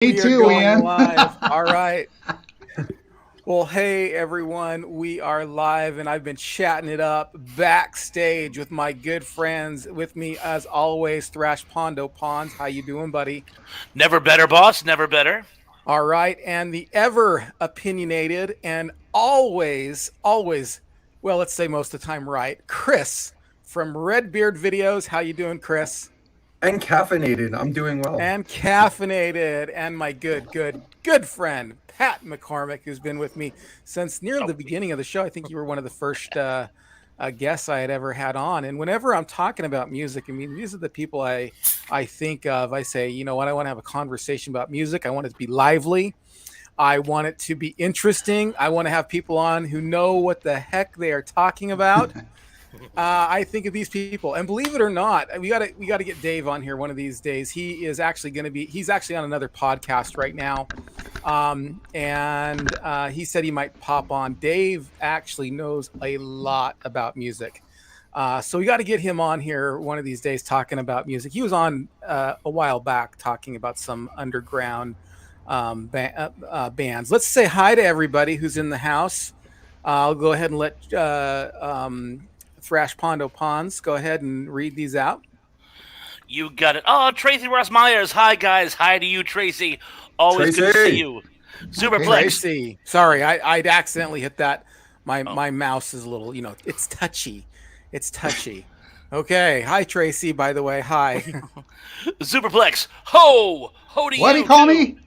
Me We are too, going Ian. live. All right. Well, hey everyone, we are live, and I've been chatting it up backstage with my good friends. With me, as always, Thrash Pondo Ponds. How you doing, buddy? Never better, boss. Never better. All right, and the ever opinionated and always, well, let's say most of the time, right, Chris from Redbeard Videos. How you doing, Chris? And caffeinated. I'm doing well. And caffeinated, and my good friend Pat McCormick, who's been with me since near the beginning of the show. I think you were one of the first guests I had ever had on. And whenever I'm talking about music, I mean, these are the people I think of. I say, you know what, I want to have a conversation about music. I want it to be lively. I want it to be interesting. I want to have people on who know what the heck they are talking about. I think of these people, and believe it or not, we gotta get Dave on here one of these days. He is actually going to be. He's actually on another podcast right now, and he said he might pop on. Dave actually knows a lot about music, so we got to get him on here one of these days talking about music. He was on a while back talking about some underground bands. Let's say hi to everybody who's in the house. I'll go ahead and let Thrash Pondo Ponds go ahead and read these out. You got it. Oh, Tracy Ross Myers. Hi, guys. Hi to you, Tracy. Always good to Tracy. see you. Superplex. Tracy, sorry, I'd accidentally hit that. My mouse is a little, it's touchy. It's touchy. Okay. Hi, Tracy, by the way. Hi. Superplex. Ho! Ho to you. What do you call too. me?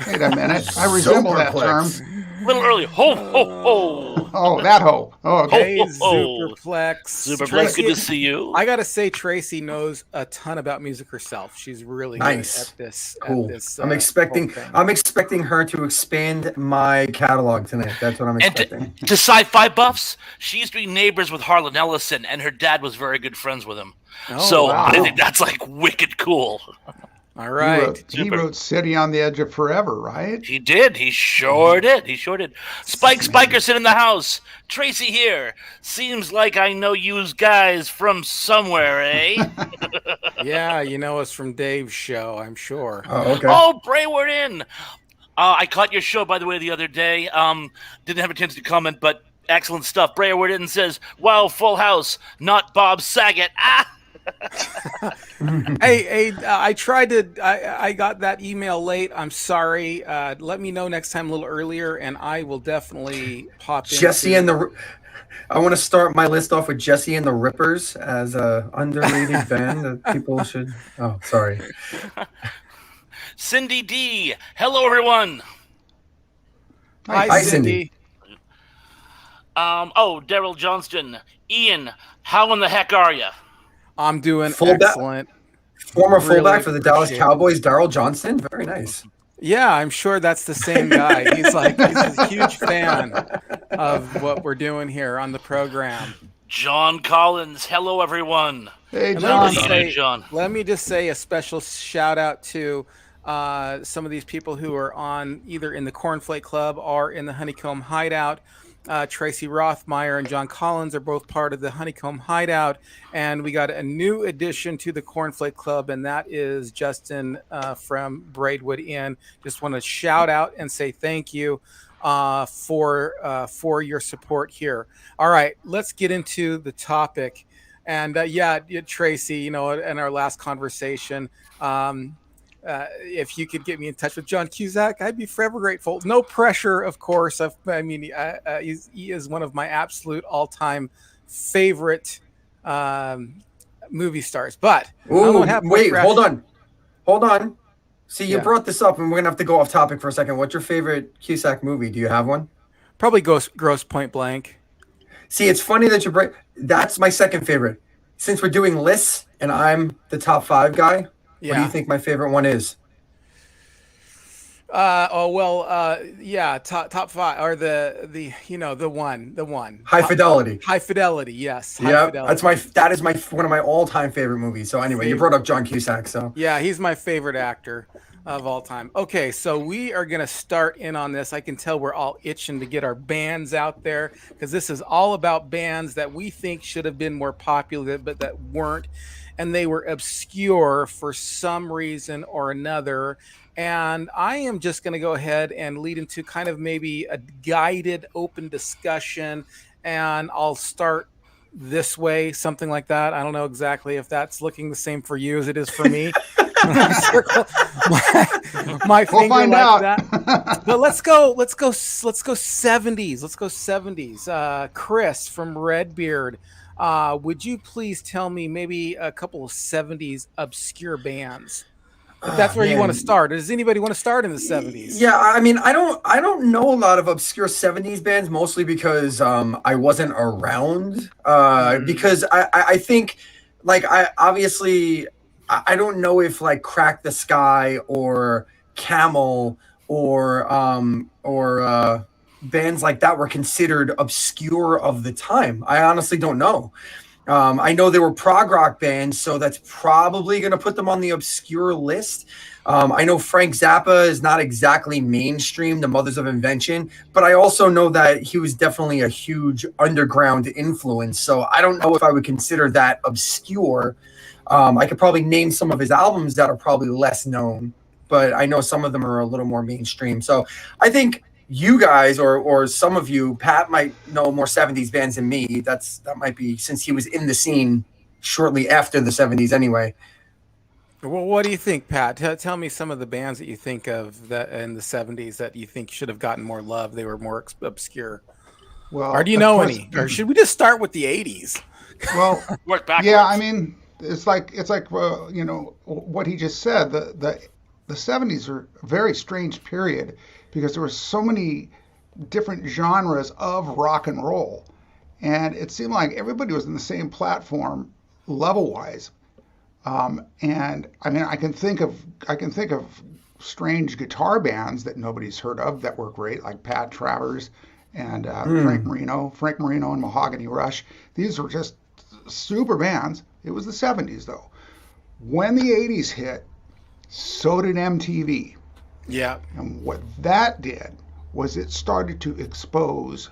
Wait a minute. I resemble that term. Superplex. A little early. Ho, ho, ho. Oh, that hoe. Oh, okay. Hey, Ho, ho, ho. Superplex. Superplex, Tracy, good to see you. I gotta say, Tracy knows a ton about music herself. She's really Nice. good at this. Cool. At this, I'm expecting. whole thing. I'm expecting her to expand my catalog tonight. That's what I'm And expecting. to sci-fi buffs, she used to be neighbors with Harlan Ellison, and her dad was very good friends with him. Oh, So wow. I think that's like wicked cool. All He right. wrote, he Super. wrote City on the Edge of Forever, right? He did. He sure did. He sure did. Spike Spikerson in the house. Tracy here. Seems like I know you guys from somewhere, eh? Yeah, you know us from Dave's show, I'm sure. Oh, okay. Oh, Brayward in. I caught your show, by the way, the other day. Didn't have a chance to comment, but excellent stuff. Brayward in says, "Wow, Full House, not Bob Saget." Ah. Hey, I tried to. I got that email late. I'm sorry. Let me know next time a little earlier, and I will definitely pop in. Jesse and the. I want to start my list off with Jesse and the Rippers as a underrated band that people should. Oh, sorry. Cindy D. Hello, everyone. Hi, Hi, Cindy. Cindy. Oh, Daryl Johnston. Ian, how in the heck are you? I'm doing Fullback- excellent. Former Really fullback for the Dallas appreciate it. Cowboys, Darrell Johnston. Very nice. Yeah, I'm sure that's the same guy. He's a huge fan of what we're doing here on the program. John Collins. Hello, everyone. Hey, And John. John. Let me just say a special shout out to some of these people who are on either in the Cornflake Club or in the Honeycomb Hideout. Tracy Rothmeyer and John Collins are both part of the Honeycomb Hideout, and we got a new addition to the Cornflake Club, and that is Justin from Braidwood Inn. Just want to shout out and say thank you for your support here. All right, let's get into the topic. And Tracy, in our last conversation, if you could get me in touch with John Cusack, I'd be forever grateful. No pressure, of course. He is one of my absolute all-time favorite movie stars. But I Ooh, don't have much wait, pressure. hold on. See, you Yeah. brought this up, and we're gonna have to go off topic for a second. What's your favorite Cusack movie? Do you have one? Probably Gross Point Blank. See, it's funny that you bring. That's my second favorite. Since we're doing lists, and I'm the top 5 guy. What do Yeah. you think my favorite one is? Top 5 or the one. High Fidelity. High Fidelity, yes. High Yeah, Fidelity. that is one of my all-time favorite movies. So anyway, you brought up John Cusack, so Yeah, he's my favorite actor of all time. Okay, so we are going to start in on this. I can tell we're all itching to get our bands out there because this is all about bands that we think should have been more popular but that weren't. and they were obscure for some reason or another. And I am just going to go ahead and lead into kind of maybe a guided open discussion, and I'll start this way, something like that. I don't know exactly if that's looking the same for you as it is for me. Circle my finger, we'll find like out. That. But let's go 70s. Let's go 70s. Chris from Redbeard, would you please tell me maybe a couple of 70s obscure bands? If that's where you want to start. Does anybody want to start in the 70s? Yeah, I mean, I don't know a lot of obscure 70s bands, mostly because I wasn't around. Because I think, like, I don't know if like Crack the Sky or Camel or bands like that were considered obscure of the time. I honestly don't know. I know they were prog rock bands, so that's probably going to put them on the obscure list. I know Frank Zappa is not exactly mainstream, the Mothers of Invention, but I also know that he was definitely a huge underground influence. So I don't know if I would consider that obscure. I could probably name some of his albums that are probably less known, but I know some of them are a little more mainstream. So I think you guys or some of you, Pat might know more 70s bands than me. That might be since he was in the scene shortly after the 70s anyway. Well, what do you think, Pat? Tell me some of the bands that you think of that in the 70s that you think should have gotten more love. They were more obscure. Well, or do you know any? Or should we just start with the 80s? Well, work backwards. Yeah, I mean, it's like you know what he just said. The 70s are a very strange period because there were so many different genres of rock and roll, and it seemed like everybody was in the same platform level-wise. And I mean, I can think of strange guitar bands that nobody's heard of that were great, like Pat Travers and Frank Marino and Mahogany Rush. These were just super bands. It was the 70s though. When the 80s hit, so did MTV. Yeah. And what that did was it started to expose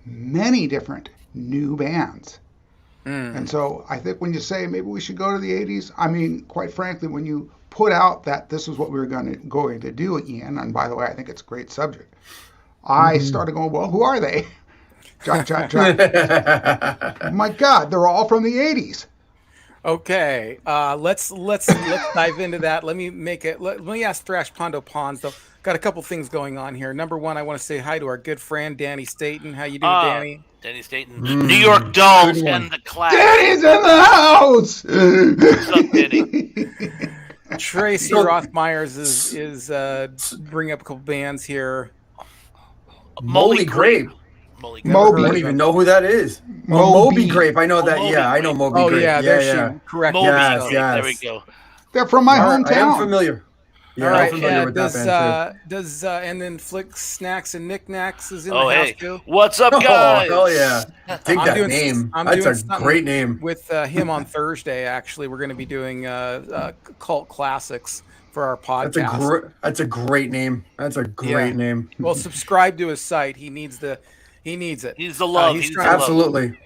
many different new bands. And so I think when you say maybe we should go to the 80s, I mean, quite frankly, when you put out that this is what we were going to do, Ian, and by the way, I think it's a great subject, I started going, well, who are they? Jack. My God, they're all from the 80s. Okay, let's dive into that. Let me ask Thrash Pondo Pons though. Got a couple things going on here. Number one, I want to say hi to our good friend Danny Staten. How you doing, Danny? Danny Staten, New York Dolls and the Clash. Danny's in the house. What's up, Danny? Tracy Rothmeyers is bringing up a couple bands here. Moby Grape. Moby. I don't even know who that is. Moby Grape. I know that. Moby I know Moby Grape. Oh yeah, there she correct. Moby yes, Grape. yes. There we go. They're from my hometown. I am familiar. Yeah, all right, I'm familiar with that band too. And then Flick Snacks and Knickknacks is in the house too. What's up, guys? Oh, hell yeah. Dig that name. That's a great name. With him on Thursday, actually, we're going to be doing cult classics for our podcast. That's a great name. That's a great name. Well, subscribe to his site. He needs it. He's the love. Absolutely.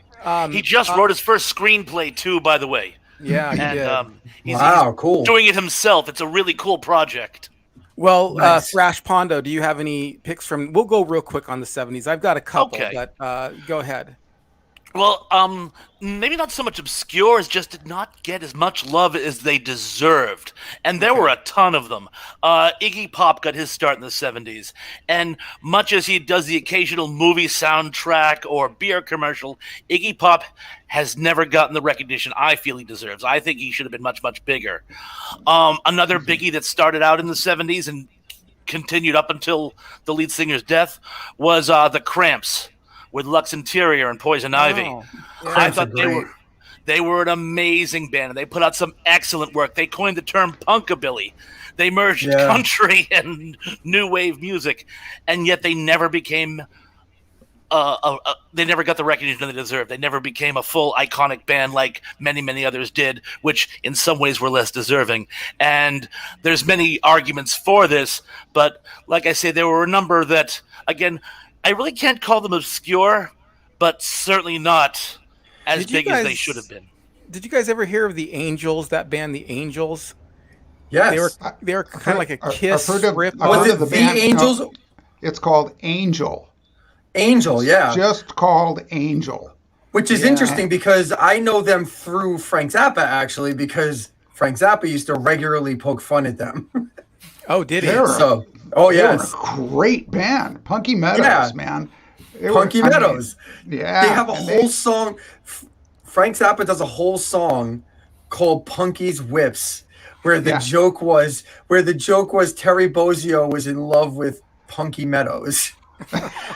He just wrote his first screenplay too, by the way. Yeah, he did. He's cool. Doing it himself. It's a really cool project. Well, nice. Thrash Pondo, do you have any picks from? We'll go real quick on the 70s. I've got a couple, but go ahead. Well, maybe not so much obscure as just did not get as much love as they deserved. And there were a ton of them. Iggy Pop got his start in the 70s. And much as he does the occasional movie soundtrack or beer commercial, Iggy Pop has never gotten the recognition I feel he deserves. I think he should have been much, much bigger. Another biggie that started out in the 70s and continued up until the lead singer's death was the Cramps. With Lux Interior and Poison Ivy. Yeah. I thought they were an amazing band, and they put out some excellent work. They coined the term punkabilly. They merged country and new wave music, and yet they never became they never got the recognition they deserved. They never became a full iconic band like many, many others did, which in some ways were less deserving. And there's many arguments for this, but like I say, there were a number that, again, I really can't call them obscure, but certainly not as big as they should have been. Did you guys ever hear of the Angels? That band, the Angels. They were Yes. they were kind of like a Kiss I've heard rip. of, I've Was heard it of the the band. Angels? No, it's called Angel. Angel, yeah. Just called Angel. Which is Yeah. interesting because I know them through Frank Zappa, actually, because Frank Zappa used to regularly poke fun at them. Oh, did he? They're So, oh they were yes, a great band, Punky Meadows, Yeah. man. They were- Punky I mean, Meadows. yeah, They have a and whole song. Frank Zappa does a whole song called Punky's Whips, where the Yeah. joke was Terry Bozzio was in love with Punky Meadows.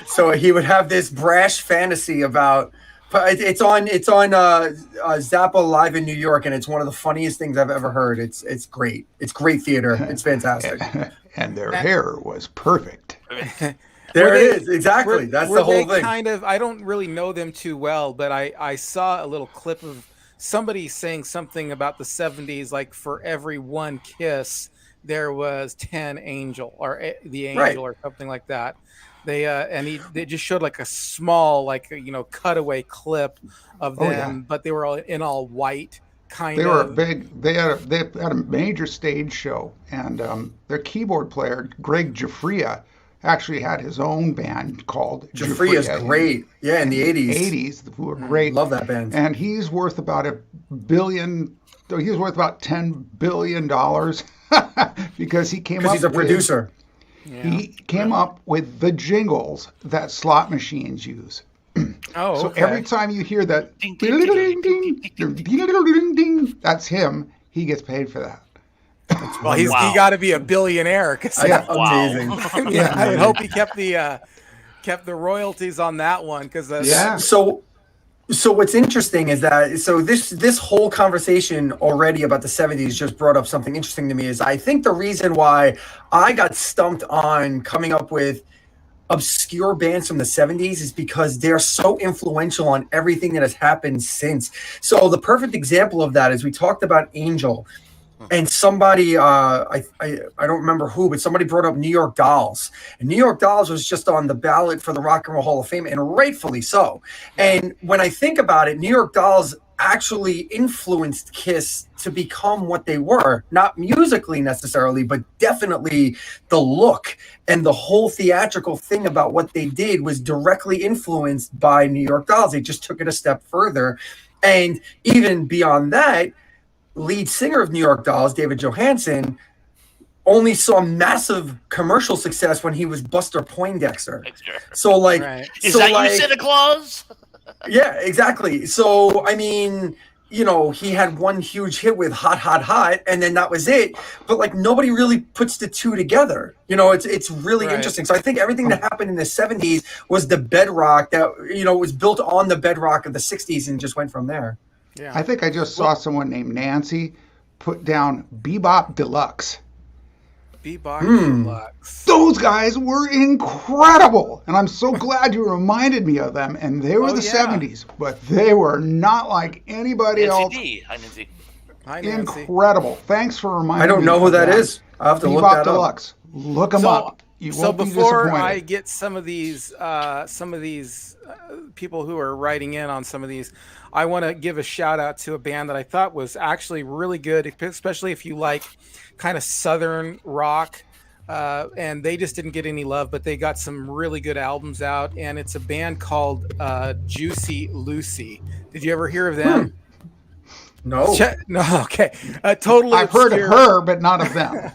So he would have this brash fantasy about. But it's on Zappa Live in New York, and it's one of the funniest things I've ever heard. It's great. It's great theater. It's fantastic. and their hair was perfect. There Were it they- is. Exactly. That's were the whole they thing. Kind of. I don't really know them too well, but I saw a little clip of somebody saying something about the 70s, like for every one kiss there was 10 angel or the angel Right. or something like that. They just showed like a small, like, cutaway clip of Oh, them, yeah. but they were all in all white kind They of. were big. They had a major stage show, and their keyboard player Greg Giuffria actually had his own band called Jafri is Giuffria great. Yeah, in the 80s. 80s, who were great. Love that band. And he's worth about he's worth about $10 billion because he came Because up he's a with- producer. He came up with the jingles that slot machines use. Oh, So okay. every time you hear that, Ding, ding, ding, ding, ding, that's him. He gets paid for that. Well, he Wow. got to be a billionaire. 'Cause Yeah. Amazing. yeah, I would hope he kept the royalties on that one because Yeah. So what's interesting is that this whole conversation already about the 70s just brought up something interesting to me. Is I think the reason why I got stumped on coming up with obscure bands from the 70s is because they're so influential on everything that has happened since. So the perfect example of that is we talked about Angel, and somebody I don't remember who, but somebody brought up New York Dolls, and New York Dolls was just on the ballot for the Rock and Roll Hall of Fame, and rightfully so. And when I think about it, New York Dolls actually influenced Kiss to become what they were, not musically necessarily, but definitely the look and the whole theatrical thing about what they did was directly influenced by New York Dolls. They just took it a step further. And even beyond that, lead singer of New York Dolls, David Johansen, only saw massive commercial success when he was Buster Poindexter. So like, Right. Is so that like, you, Santa Claus? yeah, exactly. So I mean, he had one huge hit with Hot Hot Hot, and then that was it. But like nobody really puts the two together. It's really Right. interesting. So I think everything that happened in the 70s was the bedrock that was built on the bedrock of the 60s and just went from there. Yeah. I think I just saw someone named Nancy put down Bebop Deluxe. Bebop Deluxe. Those guys were incredible, and I'm so glad you reminded me of them. And they were Oh, the yeah. 70s, but they were not like anybody else. NCD. Hi, Nancy. Hi, Nancy. Incredible. Thanks for reminding me. I don't know who of that is. I'll have to look Bebop that up. Deluxe. Look them up. You So won't be before disappointed. I get some of these people who are writing in on some of these, I want to give a shout out to a band that I thought was actually really good, especially if you like kind of Southern rock. And they just didn't get any love, but they got some really good albums out. And it's a band called Juicy Lucy. Did you ever hear of them? No. No, okay. Totally. I've heard of obscure. her, but not of them.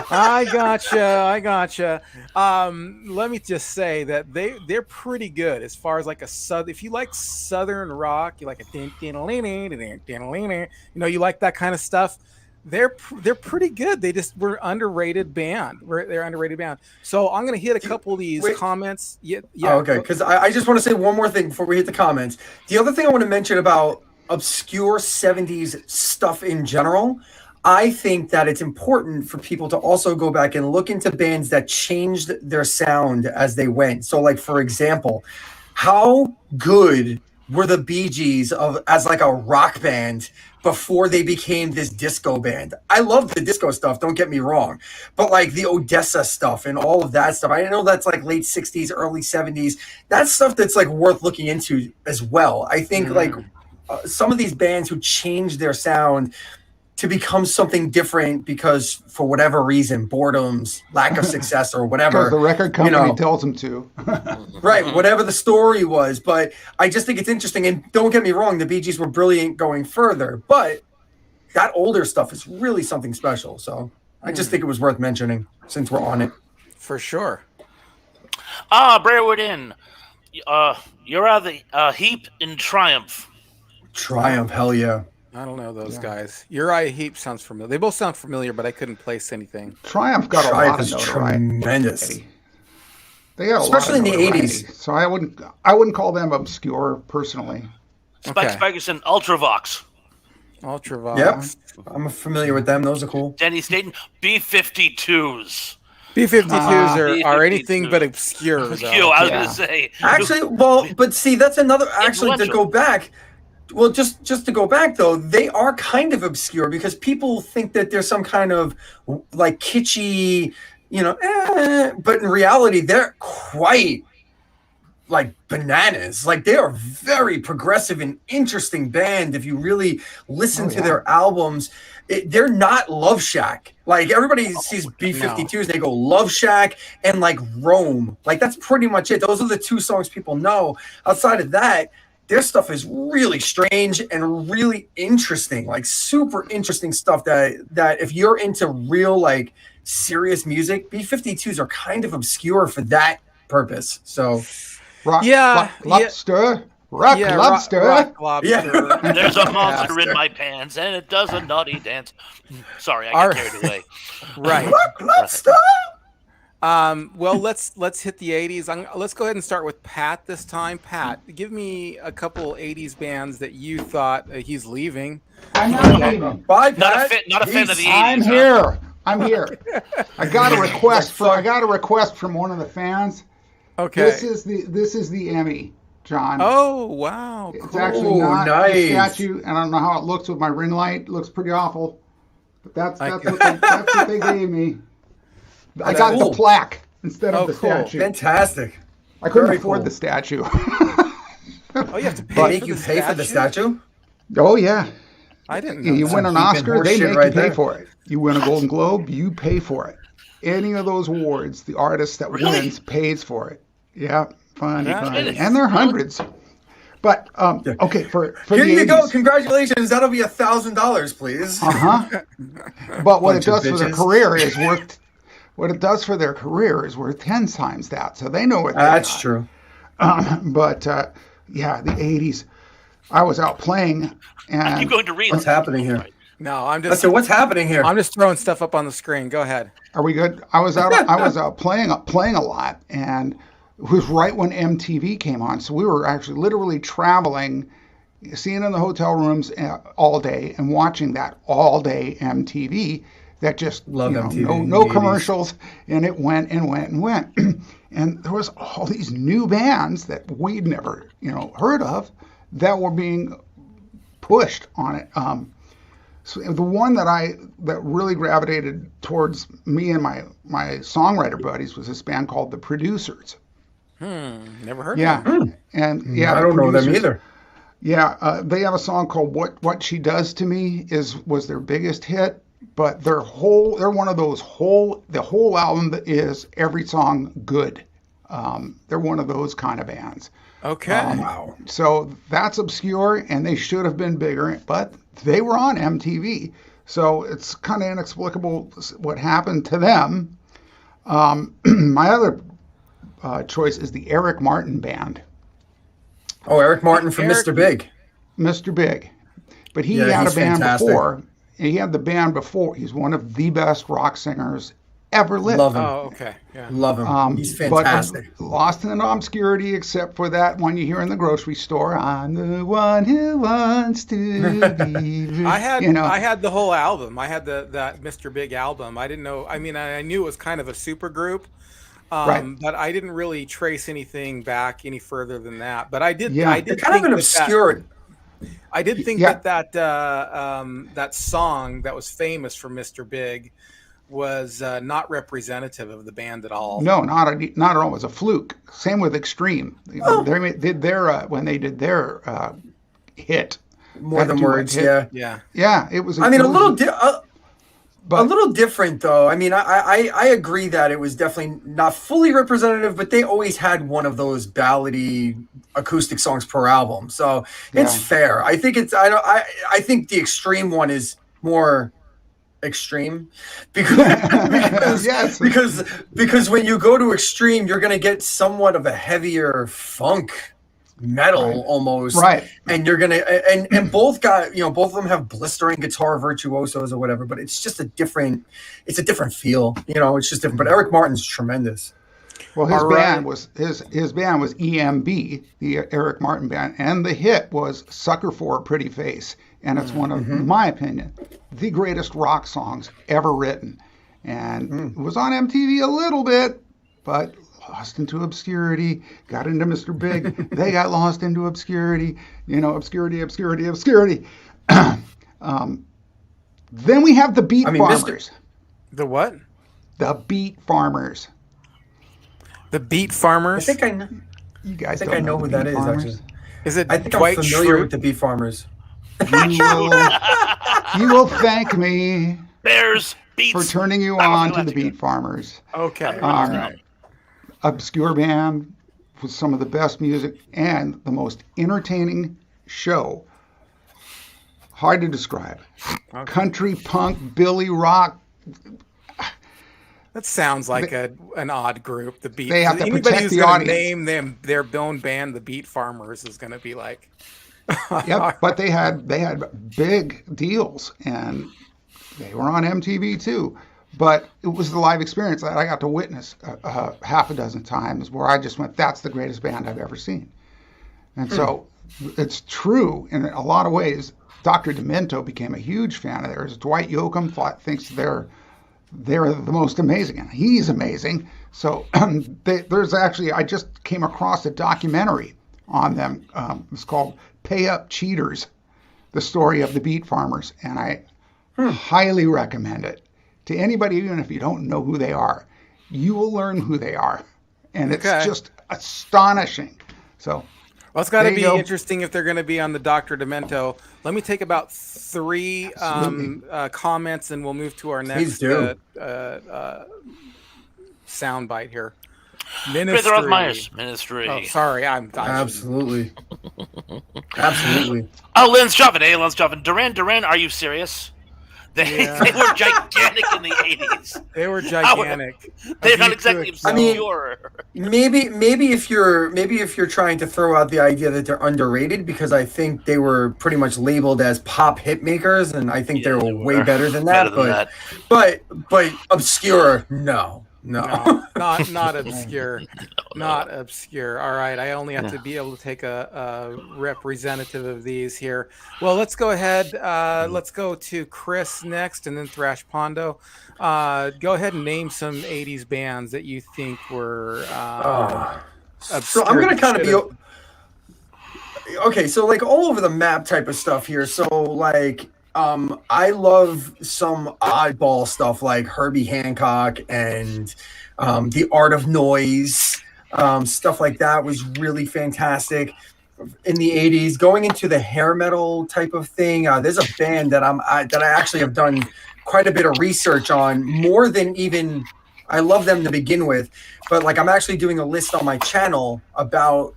I gotcha. Let me just say that they're pretty good as far as like if you like Southern rock, you like you like that kind of stuff. They're pretty good. They just were underrated band. They're underrated band. So I'm gonna hit a couple of these comments. Yeah. Oh, okay. Because I just want to say one more thing before we hit the comments. The other thing I want to mention about obscure 70s stuff in general, I think that it's important for people to also go back and look into bands that changed their sound as they went. So like, for example, how good were the Bee Gees as like a rock band before they became this disco band? I love the disco stuff, don't get me wrong, but like the Odessa stuff and all of that stuff, I know that's like late 60s, early 70s. That's stuff that's like worth looking into as well. I think like some of these bands who change their sound to become something different because for whatever reason, boredoms, lack of success, or whatever. Because the record company tells them to. Right, whatever the story was. But I just think it's interesting. And don't get me wrong, the Bee Gees were brilliant going further. But that older stuff is really something special. So I just think it was worth mentioning since we're on it. For sure. Braywood Inn. You're out of the Heap in Triumph. Triumph, hell yeah. I don't know those guys. Uriah Heep sounds familiar. They both sound familiar, but I couldn't place anything. Triumph got Triumph a lot of is notoriety. tremendous. They got Especially a lot in of the notoriety. 80s. So I wouldn't call them obscure personally. Spike Okay. Ferguson, Ultravox. Ultravox. Yep, I'm familiar with them. Those are cool. Denny Staten, B-52s. B-52s are anything but obscure. Though. I was going to say. Actually, well, but see, that's another. Actually, to Influential. go back, well, just to go back though, they are kind of obscure because people think that there's some kind of like kitschy, but in reality, they're quite like bananas. Like they are very progressive and interesting band. If you really listen to their albums, they're not Love Shack. Like everybody sees B-52s, they go Love Shack and like Rome. Like that's pretty much it. Those are the two songs people know. Outside of that, their stuff is really strange and really interesting, like super interesting stuff that if you're into real like serious music, B-52s are kind of obscure for that purpose. So Rock lobster. Rock lobster. lobster. There's a monster in my pants, and it does a naughty dance. Sorry, I got carried away. Right. Rock lobster. Well, let's hit the 80s. Let's go ahead and start with Pat this time. Pat, give me a couple 80s bands that you thought he's leaving. I'm not leaving. Bye, Not Pat. a fan of the 80s. I'm huh? here. I'm here. I got a request from one of the fans. Okay. This is the Emmy, John. Oh, wow. It's Cool. actually not nice. a statue, and I don't know how it looks with my ring light. It looks pretty awful, but that's what they gave me. I got the plaque instead of the cool. statue. Fantastic. I couldn't Very afford cool. the statue. Oh, you have to They pay make for you the pay for the statue? Oh yeah, I didn't know you that. win an Heaping Oscar, they horseshit make you right pay there. for it. You win a Golden Globe, you pay for it. Any of those awards, the artist that Really? wins pays for it. Yeah, funny. Really? And they're hundreds. But okay, for Here the you 80s, go. Congratulations. That'll be $1,000, please. But what it Bunch of does for their bitches. career is worth. What it does for their career is worth 10 times that. So they know what they That's got. true. But yeah, the 80s. I was out playing, and Keep going to read. What's happening here? No, I'm I just said, what's happening here? I'm just throwing stuff up on the screen. Go ahead. are we good? I was out playing a lot, and it was right when MTV came on. So we were actually literally traveling, seeing in the hotel rooms all day and watching that all day MTV. That just Love MTV no in no the 80s. commercials, and it went and went and went, and there was all these new bands that we'd never heard of that were being pushed on it. So the one that really gravitated towards me and my songwriter buddies was this band called The Producers. Never heard Yeah, of them. and yeah, I The don't know them Producers- either. Yeah, they have a song called "What She Does to Me" was their biggest hit, but they're one of those the whole album is every song good. They're one of those kind of bands. Okay. Wow. So that's obscure, and they should have been bigger, but they were on MTV. So it's kind of inexplicable what happened to them. My other choice is the Eric Martin Band, Oh, Eric Martin from Eric- Mr. Big. Mr. Big. But he Yeah, had a he's band fantastic. before. He had the band before. He's one of the best rock singers ever lived. Love him. Oh, okay. Yeah. Love him. He's fantastic. But lost in obscurity, except for that one you hear in the grocery store. I'm the one who wants to be. I had the whole album. I had that Mr. Big album. I didn't know. I mean, I knew it was kind of a super group, Right. but I didn't really trace anything back any further than that. But I did. Yeah. I did They're kind of think an that- obscure. I did think Yeah. that song that was famous for Mr. Big was not representative of the band at all. No, not at all. It was a fluke. Same with Extreme. They did their when they did their hit. more than words. Yeah. Yeah, it was. I mean, a little but different though. I mean, I agree that it was definitely not fully representative, but they always had one of those ballady acoustic songs per album, so it's fair. I think it's I think the extreme one is more extreme because yes, because when you go to extreme, you're gonna get somewhat of a heavier funk metal almost, right? And you're gonna and both got both of them have blistering guitar virtuosos or whatever, but it's just a different feel. It's just different. But Eric Martin's tremendous. Well, his band was his band was EMB, the Eric Martin band, and the hit was "Sucker for a Pretty Face," and it's one of, in my opinion, the greatest rock songs ever written. And it was on MTV a little bit, but lost into obscurity. Got into Mr. Big. They got lost into obscurity. Obscurity. Then we have the Beat Farmers. The what? The Beat Farmers. The Beat Farmers. I think I know. You guys, I know who that is. Actually, is it? I think Dwight I'm familiar Schrute? with the Beat Farmers. You will thank me Bears beats for turning you on to the Beat Farmers. Okay. All right. Obscure band with some of the best music and the most entertaining show. Hard to describe. Okay. Country, punk, Billy rock. That sounds like an odd group. The Beat. They have to Anybody protect who's the going to audience. name them their own band, the Beat Farmers, is going to be like. Yep, but they had big deals, and they were on MTV too. But it was the live experience that I got to witness half a dozen times, where I just went, "That's the greatest band I've ever seen." And so it's true in a lot of ways. Dr. Demento became a huge fan of theirs. Dwight Yoakam thinks they're the most amazing, and he's amazing. So there's actually, I just came across a documentary on them. It's called "Pay Up Cheaters," the story of the Beat Farmers, and I highly recommend it to anybody, even if you don't know who they are. You will learn who they are, and it's just astonishing. So. Well, it's got to be interesting if they're going to be on the Dr. Demento. Let me take about 3 comments, and we'll move to our next soundbite here. Ministry. Oh, sorry, I'm absolutely. Absolutely. Oh, Lynn's dropping. Hey, Lynn's dropping. Duran, are you serious? They were gigantic in the 80s. They were gigantic. They're not exactly obscure. Maybe if you're trying to throw out the idea that they're underrated, because I think they were pretty much labeled as pop hit makers, and I think they were way better than that. But obscure, no, not obscure. Not obscure. All right, I only have to be able to take a representative of these here. Well, let's go ahead. Let's go to Chris next, and then Thrash Pondo. Go ahead and name some 80s bands that you think were obscure. So I'm going to kind of be... Okay, so like all over the map type of stuff here. So like... I love some oddball stuff like Herbie Hancock and The Art of Noise. Stuff like that was really fantastic in the 80s. Going into the hair metal type of thing, there's a band that I actually have done quite a bit of research on, more than even I love them to begin with. But like I'm actually doing a list on my channel about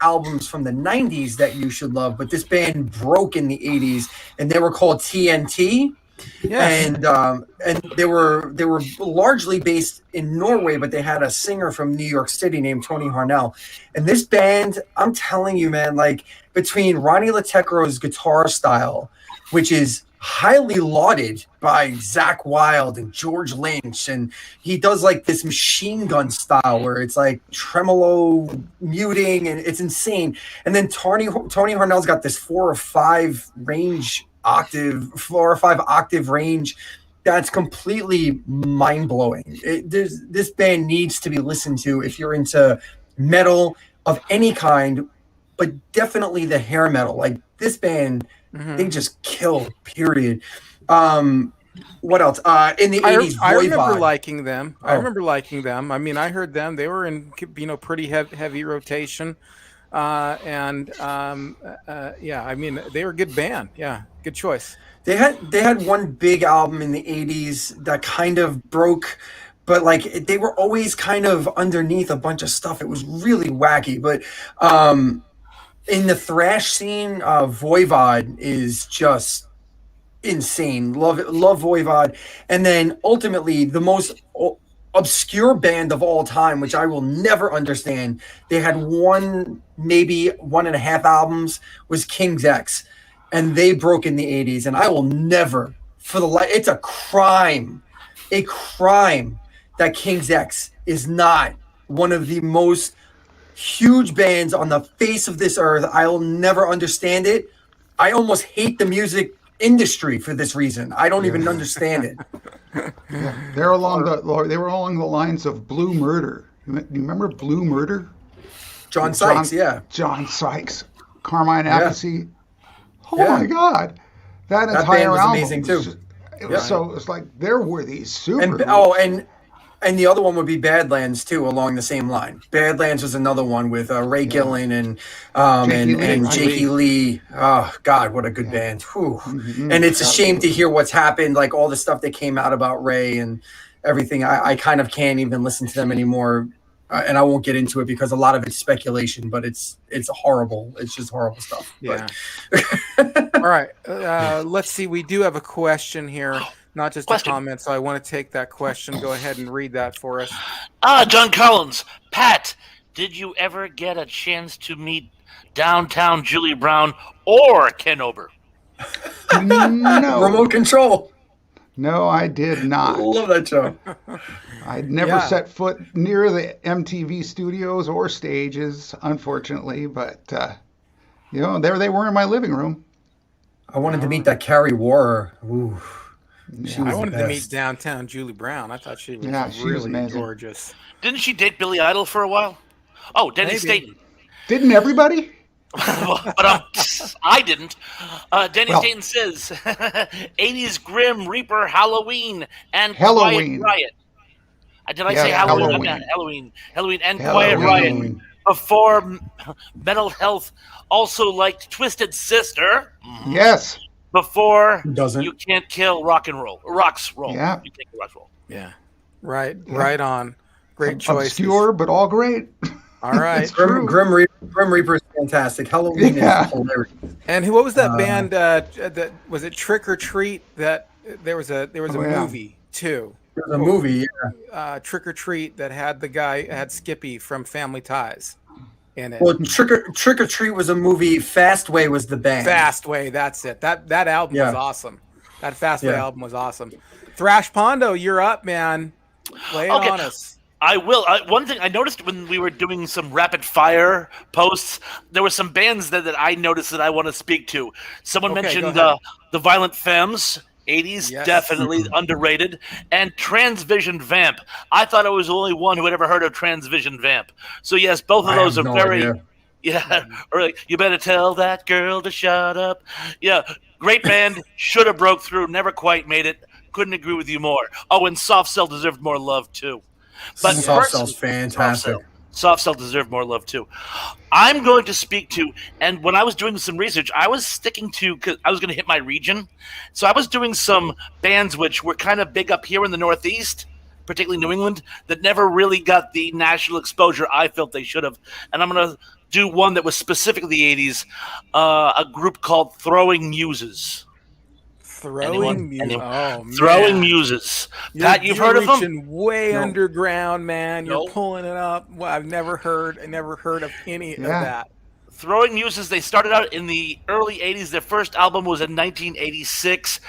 albums from the 90s that you should love, but this band broke in the 80s, and they were called TNT. And they were largely based in Norway, but they had a singer from New York City named Tony Harnell. And this band, I'm telling you, man, like between Ronnie Latecro's guitar style, which is highly lauded by Zakk Wylde and George Lynch, and he does like this machine gun style where it's like tremolo muting, and it's insane. And then Tony Harnell's got this 4 or 5 octave range that's completely mind-blowing. This band needs to be listened to if you're into metal of any kind, but definitely the hair metal. Like this band, they just kill, period. What else? In the 80s, I remember liking them. I mean, I heard them. They were in pretty heavy rotation. Yeah, I mean, they were a good band. Yeah, good choice. They had one big album in the 80s that kind of broke, but like they were always kind of underneath a bunch of stuff. It was really wacky. But in the thrash scene, Voivod is just insane. Love Voivod. And then ultimately the most obscure band of all time, which I will never understand. They had maybe 1.5 albums, was King's X, and they broke in the 80s. And I will never, for the life, it's a crime that King's X is not one of the most huge bands on the face of this earth. I will never understand it. I almost hate the music industry for this reason. I don't even understand it. Yeah, they were along the lines of Blue Murder. You remember Blue Murder? John Sykes, yeah. John Sykes, Carmine Appice. Oh Yeah. my God, that That entire band was album amazing, too. It was so. It's like there were these super. And the other one would be Badlands too, along the same line. Badlands was another one with Ray Gillen and Jakey Lee. Oh God, what a good band! Whew. Mm-hmm. And it's a shame to hear what's happened, like all the stuff that came out about Ray and everything. I kind of can't even listen to them anymore, and I won't get into it because a lot of it's speculation. But it's horrible. It's just horrible stuff. Yeah. All right. Let's see. We do have a question here. Not just a comment, so I want to take that question. Go ahead and read that for us. John Collins. Pat, did you ever get a chance to meet downtown Julie Brown or Ken Ober? No. Remote control. No, I did not. Love that show. I'd never set foot near the MTV studios or stages, unfortunately, but there they were in my living room. I wanted to meet that Carrie Warrer. Ooh. I wanted to meet downtown Julie Brown. I thought she was really gorgeous. Didn't she date Billy Idol for a while? Oh, Denny Staten. Didn't everybody? But I didn't. Denny Staten says, 80s Grim Reaper Halloween and Quiet Riot. Did I say Halloween? Halloween and Quiet Riot. Before Mental Health also liked Twisted Sister. Yes. Before You Can't Kill Rock and Roll. Rock's Roll. Yeah. You can't kill Rock's Roll. Yeah. Right on. Great choice. Obscure, but all great. All right. Grim Reaper is fantastic. Halloween is hilarious. And what was that band? That was it Trick or Treat? That there was a movie too. There's a movie, Trick or Treat that had the guy had Skippy from Family Ties in it. Well, Trick or Treat was a movie. Fastway was the band. Fastway, that's it. That album was awesome. That Fastway album was awesome. Thrash Pondo, you're up, man. Lay it on us. I will. One thing I noticed when we were doing some rapid fire posts, there were some bands that I noticed that I want to speak to. Someone mentioned the Violent Femmes. 80s, definitely underrated, and Transvision Vamp. I thought I was the only one who had ever heard of Transvision Vamp. So yes, both of those are very, or like, you better tell that girl to shut up. Yeah, great band, should have broke through, never quite made it. Couldn't agree with you more. Oh, and Soft Cell deserved more love too. But Soft Cell's fantastic. Soft Cell deserved more love too. I'm going to speak to, and when I was doing some research, I was sticking to, because I was going to hit my region. So I was doing some bands which were kind of big up here in the Northeast, particularly New England, that never really got the national exposure I felt they should have. And I'm going to do one that was specifically the 80s, a group called Throwing Muses. Throwing Muses. Pat, you've heard of them? You're reaching way underground, man. You're pulling it up. Well, I never heard of any of that. Throwing Muses, they started out in the early 80s. Their first album was in 1986.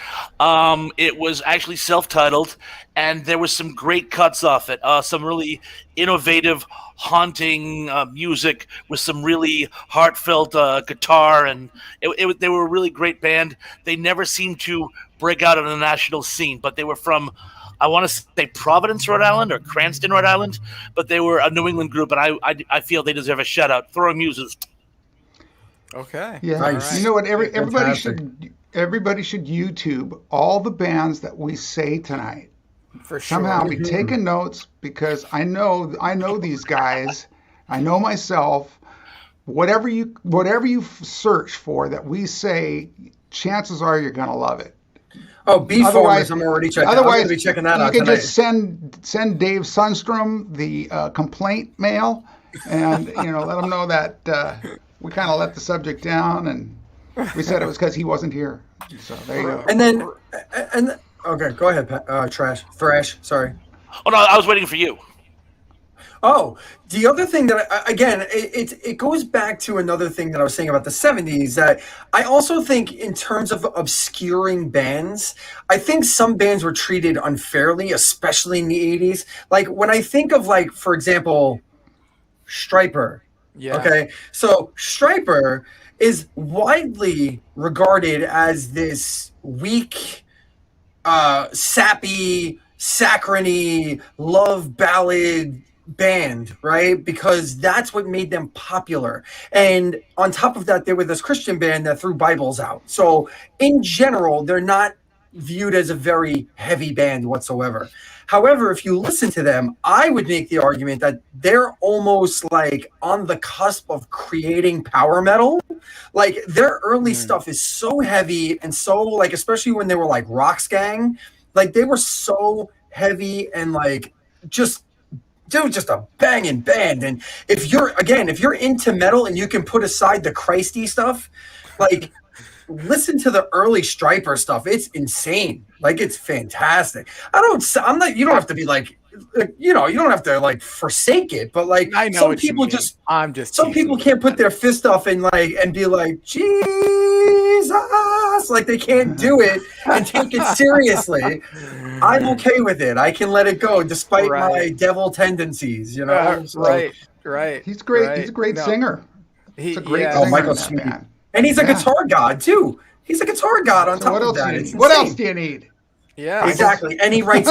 It was actually self-titled, and there was some great cuts off it. Some really innovative, haunting music with some really heartfelt guitar, and they were a really great band. They never seemed to break out on the national scene, but they were from, I want to say, Providence, Rhode Island, or Cranston, Rhode Island, but they were a New England group, and I feel they deserve a shout-out. Throwing Muses. Okay. Yeah. Nice. You know what? Everybody should YouTube all the bands that we say tonight. For sure. Somehow be taking notes, because I know these guys. I know myself. whatever you search for that we say, chances are you're gonna love it. Oh, Bee Otherwise- Farmers, I'm already checking. I'm Otherwise, gonna be checking that you out can tonight. just send Dave Sundstrom the complaint mail, and let him know that we kind of let the subject down, and we said it was because he wasn't here. So there you go. And then, okay, go ahead, Thrash. Sorry. Oh no, I was waiting for you. Oh, the other thing that again, it goes back to another thing that I was saying about the 70s, that I also think in terms of obscuring bands, I think some bands were treated unfairly, especially in the 80s. Like when I think of, like, for example, Stryper. Yeah. Okay. So Stryper is widely regarded as this weak, sappy, saccharine love ballad band, right? Because that's what made them popular. And on top of that, they were this Christian band that threw Bibles out. So in general, they're not viewed as a very heavy band whatsoever. However, if you listen to them, I would make the argument that they're almost like on the cusp of creating power metal. Like their early stuff is so heavy and so, like, especially when they were like Roxgang, like they were so heavy and like just a banging band. And if you're into metal and you can put aside the Christy stuff, like listen to the early Stryper stuff. It's insane. Like it's fantastic. You don't have to be like, you don't have to like forsake it, but like I know some what you people mean. some people can't put their fist up and be like, Jesus, like they can't do it and take it seriously. I'm okay with it. I can let it go despite my devil tendencies, So, right. He's great. Right. He's a great singer. He's a great yeah. singer. Michael in that Sweet. band. And he's a guitar god too. He's a guitar god on So top what of else that. do you It's need? What insane. else do you need? Yeah. Exactly. And he writes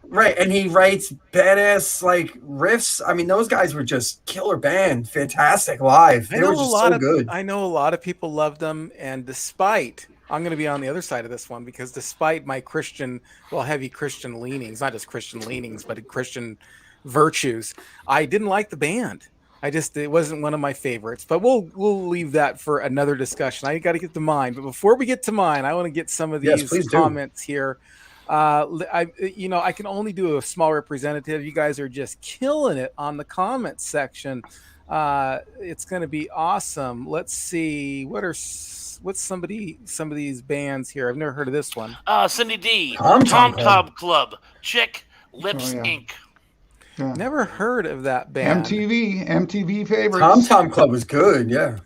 right. And he writes badass like riffs. I mean, those guys were just killer band, fantastic live. They were just so good. I know a lot of people loved them, and despite, I'm going to be on the other side of this one, because despite my heavy Christian leanings, not just Christian leanings, but Christian virtues, I didn't like the band. It wasn't one of my favorites, but we'll leave that for another discussion. I got to get to mine, but before we get to mine, I want to get some of these comments here. I can only do a small representative. You guys are just killing it on the comments section. It's going to be awesome. Let's see what's some of these bands here. I've never heard of this one. Cindy D, Tom Club, Chick, Lips Oh, yeah. Inc. Yeah. Never heard of that band. MTV favorites. Tom Club was good, yeah.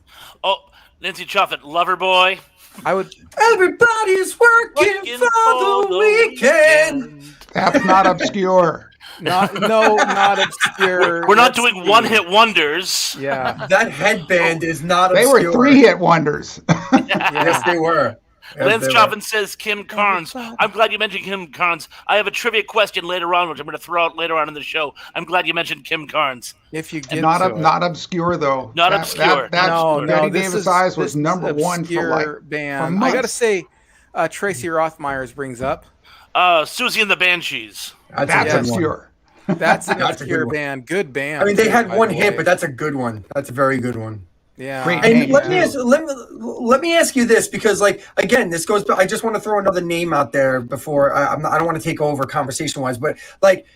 Oh, Nancy Chuffett, Loverboy. I would. Everybody's working for the weekend. That's not obscure. Not obscure. We're not doing one-hit wonders. Yeah. That headband is not They obscure. were 3-hit wonders. Yes, they were. Lance Choppin says Kim Carnes. I'm glad you mentioned Kim Carnes. I have a trivia question later on, which I'm going to throw out later on in the show. I'm glad you mentioned Kim Carnes. If you get not obscure though. Not obscure. Betty Davis Eyes was number one for like band. I got to say, Tracy Rothmeyer's brings up Susie and the Banshees. That's obscure. That's an obscure band. Good band. I mean, they had one hit, but that's a good one. That's a very good one. Yeah. Great And name, let me ask you this, because like again, this goes. I just want to throw another name out there before I don't want to take over conversation wise, but like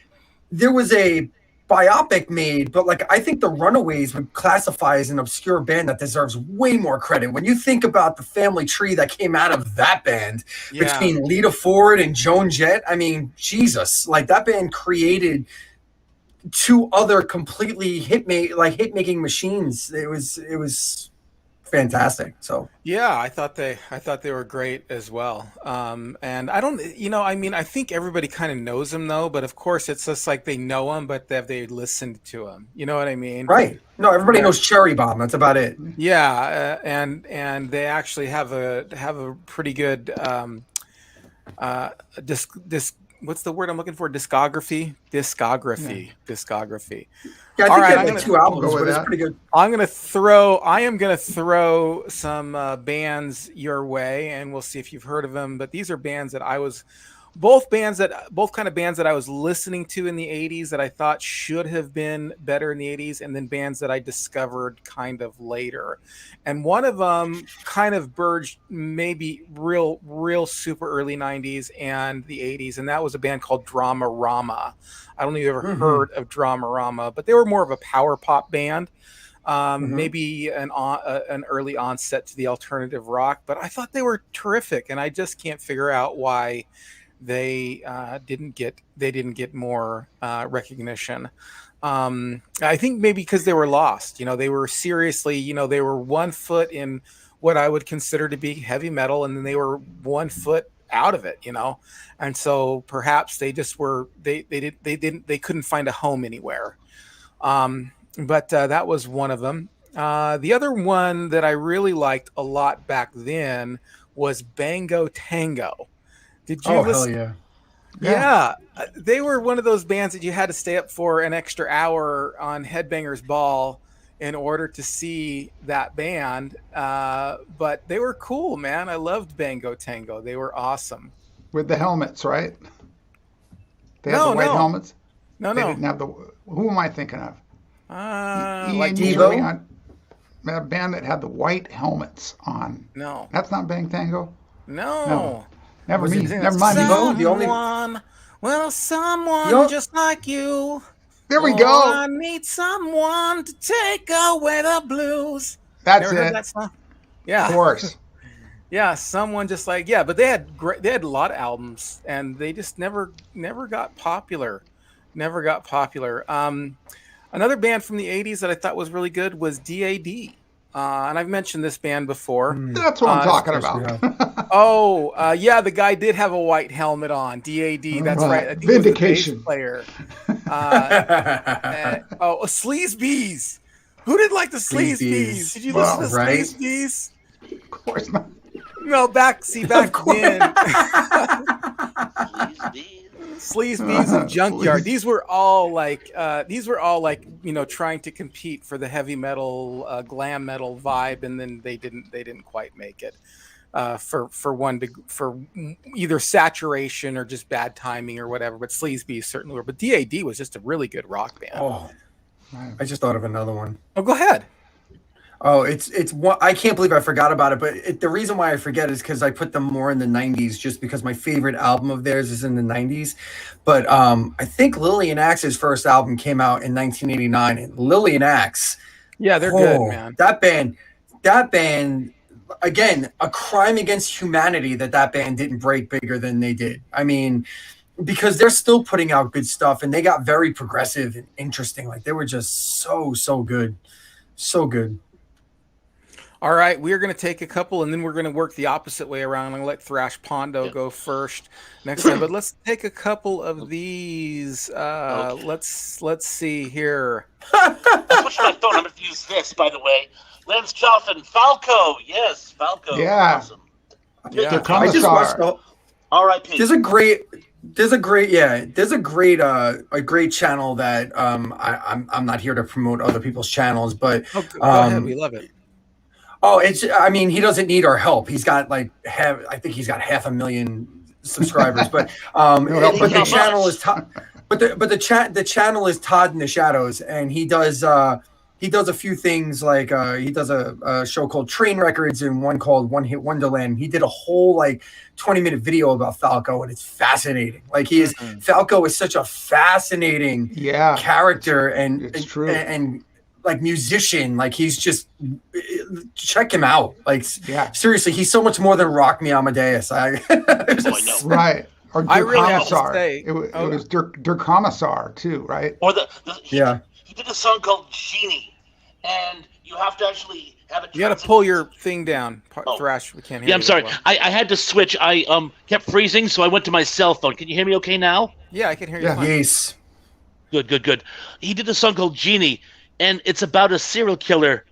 there was a biopic made, but like I think the Runaways would classify as an obscure band that deserves way more credit. When you think about the family tree that came out of that band between Lita Ford and Joan Jett, I mean, Jesus, like that band created two other completely hit-making machines. It was fantastic. So yeah, I thought they were great as well. And I don't, I think everybody kind of knows them though, but of course it's just like they know them, but have they listened to them? You know what I mean? Right. No, everybody knows Cherry Bomb. That's about it. Yeah, and they actually have a pretty good what's the word I'm looking for? Discography. Yeah, I think they have like 2 albums, but it's pretty good. I am gonna throw some bands your way, and we'll see if you've heard of them. But these are bands that I was both kind of bands that I was listening to in the 80s that I thought should have been better in the 80s, and then bands that I discovered kind of later. And one of them kind of burgeoned maybe real super early 90s and the 80s, and that was a band called Dramarama. I don't know if you ever heard of Dramarama, but they were more of a power pop band. Maybe an early onset to the alternative rock, but I thought they were terrific, and I just can't figure out why they didn't get more recognition. I think maybe because they were lost. They were seriously, they were 1 foot in what I would consider to be heavy metal, and then they were 1 foot out of it, and so perhaps they just were they couldn't find a home anywhere. But that was one of them. The other one that I really liked a lot back then was Bango Tango. Did you listen? Hell Yeah. They were one of those bands that you had to stay up for an extra hour on Headbangers Ball in order to see that band. But they were cool, man. I loved Bango Tango. They were awesome. With the helmets, right? They had the white helmets? No. They didn't have the... Who am I thinking of? Like Devo? A band that had the white helmets on. No. That's not Bang Tango? No. Never mind. Someone, the only... someone just like you. There we go. I need someone to take away the blues. That's Never it. heard that song? Yeah. Of course. Yeah, someone just like, but they had a lot of albums, and they just never got popular. Another band from the 80s that I thought was really good was DAD. And I've mentioned this band before. That's what I'm talking about. The guy did have a white helmet on. DAD, that's right. I think Vindication. He was a bass player. Sleaze Bees. Who did like the Sleaze Bees? Did you listen to Sleaze Bees? Of course not. No, back then. Sleaze Bees and Junkyard. These were all like trying to compete for the heavy metal, glam metal vibe, and then they didn't quite make it for either saturation or just bad timing or whatever. But Sleaze Bees certainly were. But DAD was just a really good rock band. Oh, I just thought of another one. Oh, go ahead. Oh, it's I can't believe I forgot about it, but the reason why I forget is because I put them more in the 90s, just because my favorite album of theirs is in the 90s. But I think Lillian Axe's first album came out in 1989, and Lillian Axe. Yeah, they're good, man. That band, again, a crime against humanity that band didn't break bigger than they did. I mean, because they're still putting out good stuff, and they got very progressive and interesting. Like, they were just so good. So good. All right, we're going to take a couple, and then we're going to work the opposite way around. I'm going to let Thrash Pondo go first next time. But let's take a couple of these. Okay. Let's see here. I pushed my phone. I'm going to use this, by the way. Lance Choffin, Falco. Yes, Falco. Yeah. Awesome. Yeah. I just watched R.I.P. There's a great channel that I'm not here to promote other people's channels, but go ahead, we love it. Oh, he doesn't need our help. He's got I think he's got 500,000 subscribers, but the channel is the channel is Todd in the Shadows, and he does a few things, like he does a show called Train Records and one called One Hit Wonderland. He did a whole 20-minute video about Falco, and it's fascinating. Falco is such a fascinating character, and it's true. and musician. He's just, check him out. Seriously, he's so much more than Rock Me Amadeus. Right. Or Dirk Commissar. It was Dirk Commissar too, right? Or he did a song called Genie, and you have to actually have it. You got to pull your thing down, Thrash. We can't hear you. Yeah, I'm sorry. Well. I had to switch. I kept freezing, so I went to my cell phone. Can you hear me okay now? Yeah, I can hear you. Yeah. Fine. Yes. Good. He did a song called Genie, and it's about a serial killer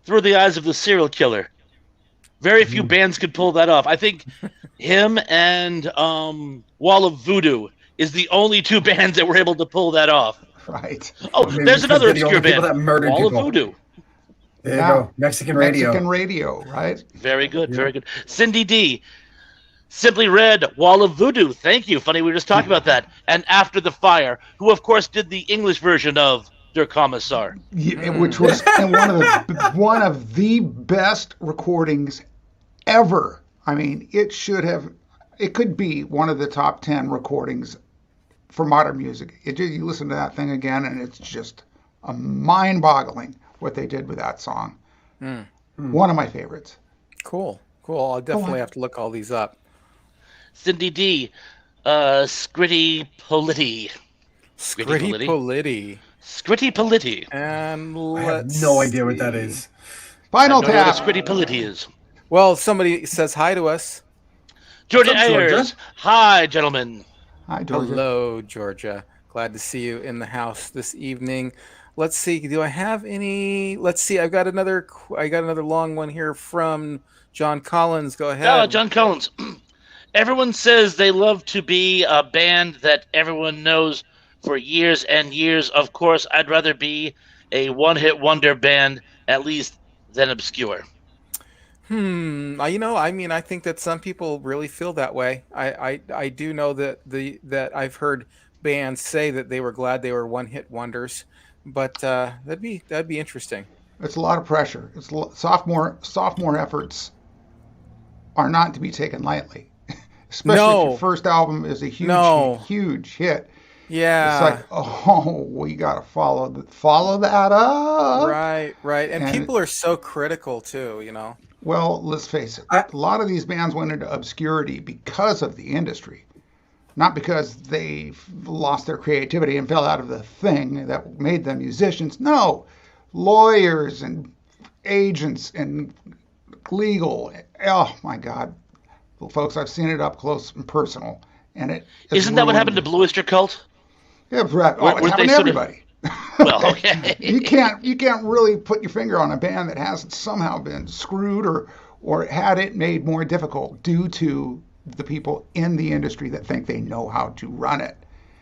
through the eyes of the serial killer. Very few bands could pull that off. I think him and Wall of Voodoo is the only two bands that were able to pull that off. Right. Oh, there's another obscure band, Wall of Voodoo. There you go. Mexican radio, right? Very good. Cindy D. Simply Red, Wall of Voodoo. Thank you. Funny, we were just talking about that. And After the Fire, who of course did the English version of Der Kommissar. Yeah, which was and one of the best recordings ever. I mean, it could be one of the top 10 recordings for modern music. You listen to that thing again, and it's just a mind-boggling what they did with that song. One of my favorites. Cool. I'll definitely have to look all these up. Cindy D, Scritty Politti. Scritty Politti. Scritty Politti. And I have no idea what that is. Final I don't know tap. what a Scritty Politti is. Well, somebody says hi to us. Georgia What's up, Georgia? Ayers. Hi, gentlemen. Hi, Georgia. Hello, Georgia. Glad to see you in the house this evening. Let's see. Do I have any? Let's see. I got another long one here from John Collins. Go ahead. Oh, John Collins. Everyone says they love to be a band that everyone knows for years and years. Of course, I'd rather be a one-hit wonder band, at least, than obscure. I think that some people really feel that way. I do know that I've heard bands say that they were glad they were one-hit wonders, but that'd be interesting. It's a lot of pressure. Sophomore efforts are not to be taken lightly. Especially if your first album is a huge hit. Yeah. It's like, we got to follow that up. Right. And people are so critical too, Well, let's face it. A lot of these bands went into obscurity because of the industry, not because they lost their creativity and fell out of the thing that made them musicians. No, lawyers and agents and legal. Oh my God. Well, folks, I've seen it up close and personal, and isn't that what happened to Blue Oyster Cult? Yeah, right. It happened to everybody. Well, okay. you can't really put your finger on a band that hasn't somehow been screwed or had it made more difficult due to the people in the industry that think they know how to run it.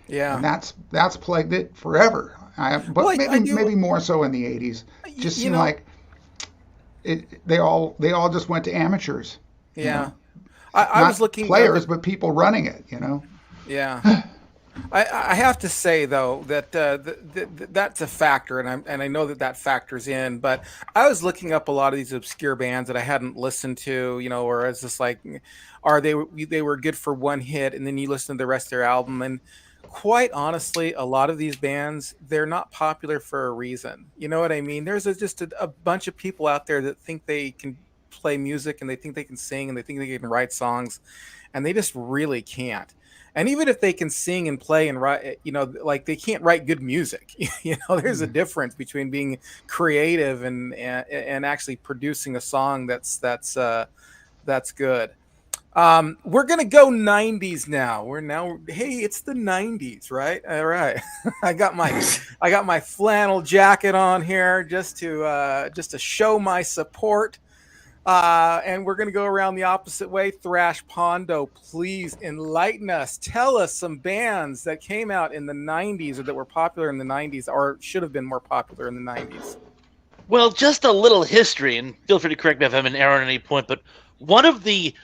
Yeah, and that's plagued it forever. Maybe more so in the '80s. Just seemed like they all just went to amateurs. Yeah. I was looking players, but people running it, Yeah, I have to say though that that's a factor, and I know that factors in. But I was looking up a lot of these obscure bands that I hadn't listened to, or it's just like, they were good for one hit, and then you listen to the rest of their album, and quite honestly, a lot of these bands, they're not popular for a reason. You know what I mean? There's just a bunch of people out there that think they can play music, and they think they can sing, and they think they can write songs, and they just really can't. And even if they can sing and play and write, they can't write good music. There's a difference between being creative and actually producing a song that's good. We're gonna go 90s now. Hey, it's the 90s, right? All right. I got my flannel jacket on here just to show my support. And we're going to go around the opposite way. Thrash Pondo, please enlighten us. Tell us some bands that came out in the 90s or that were popular in the 90s or should have been more popular in the 90s. Well, just a little history, and feel free to correct me if I'm an error at any point, but one of the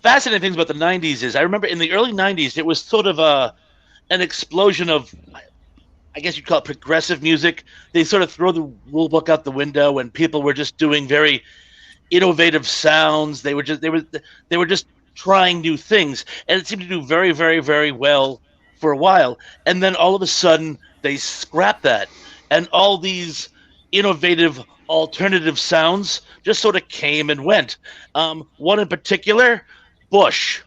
fascinating things about the 90s is I remember in the early 90s, it was sort of an explosion of, I guess you'd call it progressive music. They sort of throw the rule book out the window, and people were just doing very innovative sounds. They were just trying new things, and it seemed to do very, very, very well for a while. And then all of a sudden, they scrapped that, and all these innovative alternative sounds just sort of came and went. One in particular, Bush.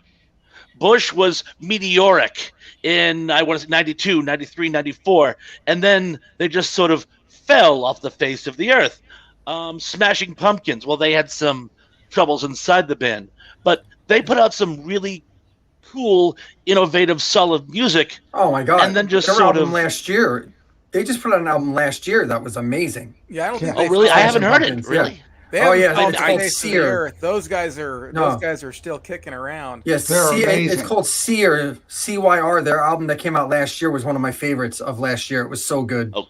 Bush was meteoric in, I want to say, 92, 93, 94, and then they just sort of fell off the face of the earth. Smashing Pumpkins, well, they had some troubles inside the band, but they put out some really cool, innovative, solid music. Oh my God. And then just their sort album of last year. They just put out an album last year that was amazing. Yeah, I don't think. Oh, really? I haven't heard Pumpkins, it. Really? Yeah. Oh yeah, it's called Seer. Those guys are still kicking around. Yes, it's called Seer, CYR. Their album that came out last year was one of my favorites of last year. It was so good. Oh.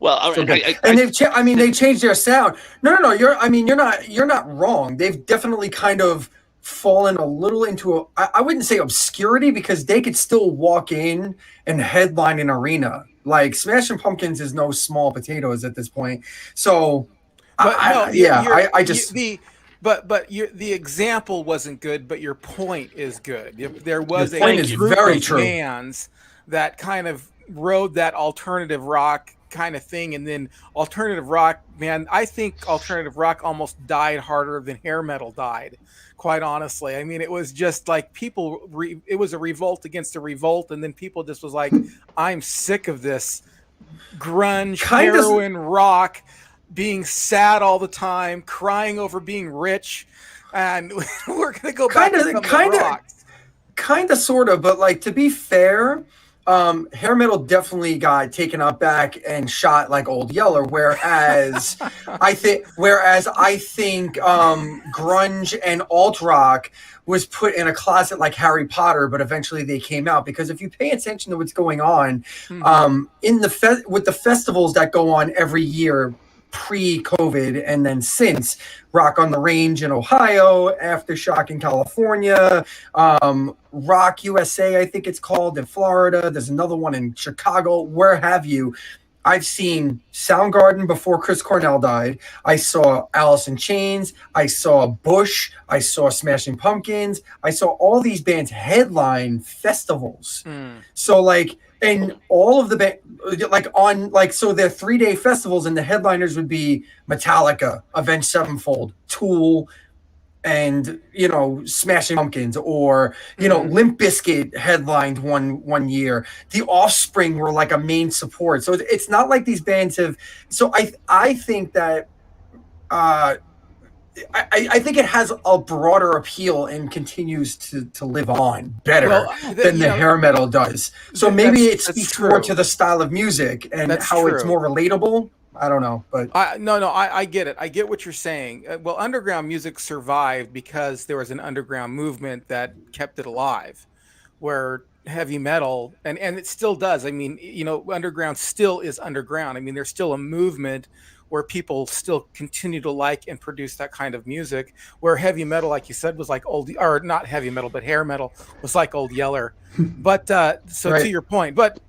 Well, so they changed their sound. No. You're not wrong. They've definitely kind of fallen a little into I wouldn't say obscurity, because they could still walk in and headline an arena. Like Smashing Pumpkins is no small potatoes at this point. So But no, I just the example wasn't good, but your point is good. There your was point a is group very of true. bands that kind of rode that alternative rock kind of thing, and then alternative rock, man, I think alternative rock almost died harder than hair metal died, quite honestly. I mean, it was just like it was a revolt against a revolt, and then people just was like, I'm sick of this grunge, heroin, rock, being sad all the time, crying over being rich, and we're gonna go back to some rocks. Kind of, sort of, but like, to be fair, hair metal definitely got taken up back and shot like Old Yeller, whereas I think grunge and alt rock was put in a closet like Harry Potter, but eventually they came out, because if you pay attention to what's going on, in with the festivals that go on every year, pre-COVID and then since, Rock on the Range in Ohio, Aftershock in California, Rock USA, I think it's called, in Florida. There's another one in Chicago, where have you. I've seen Soundgarden before Chris Cornell died. I saw Alice in Chains. I saw Bush. I saw Smashing Pumpkins. I saw all these bands headline festivals. So like, and all of the so they're 3-day festivals, and the headliners would be Metallica, Avenged Sevenfold, Tool, and Smashing Pumpkins, or Limp Bizkit headlined one year. The Offspring were like a main support. So it's not like these bands have. So I think that I think it has a broader appeal and continues to live on better than the hair metal does. So maybe it speaks more to the style of music and how it's more relatable. I don't know, but I get it. I get what you're saying. Well, underground music survived because there was an underground movement that kept it alive, where heavy metal, and it still does. I mean, underground still is underground. I mean, there's still a movement where people still continue to like and produce that kind of music, where heavy metal, like you said, was like or not heavy metal, but hair metal was like Old Yeller. But so right. To your point, but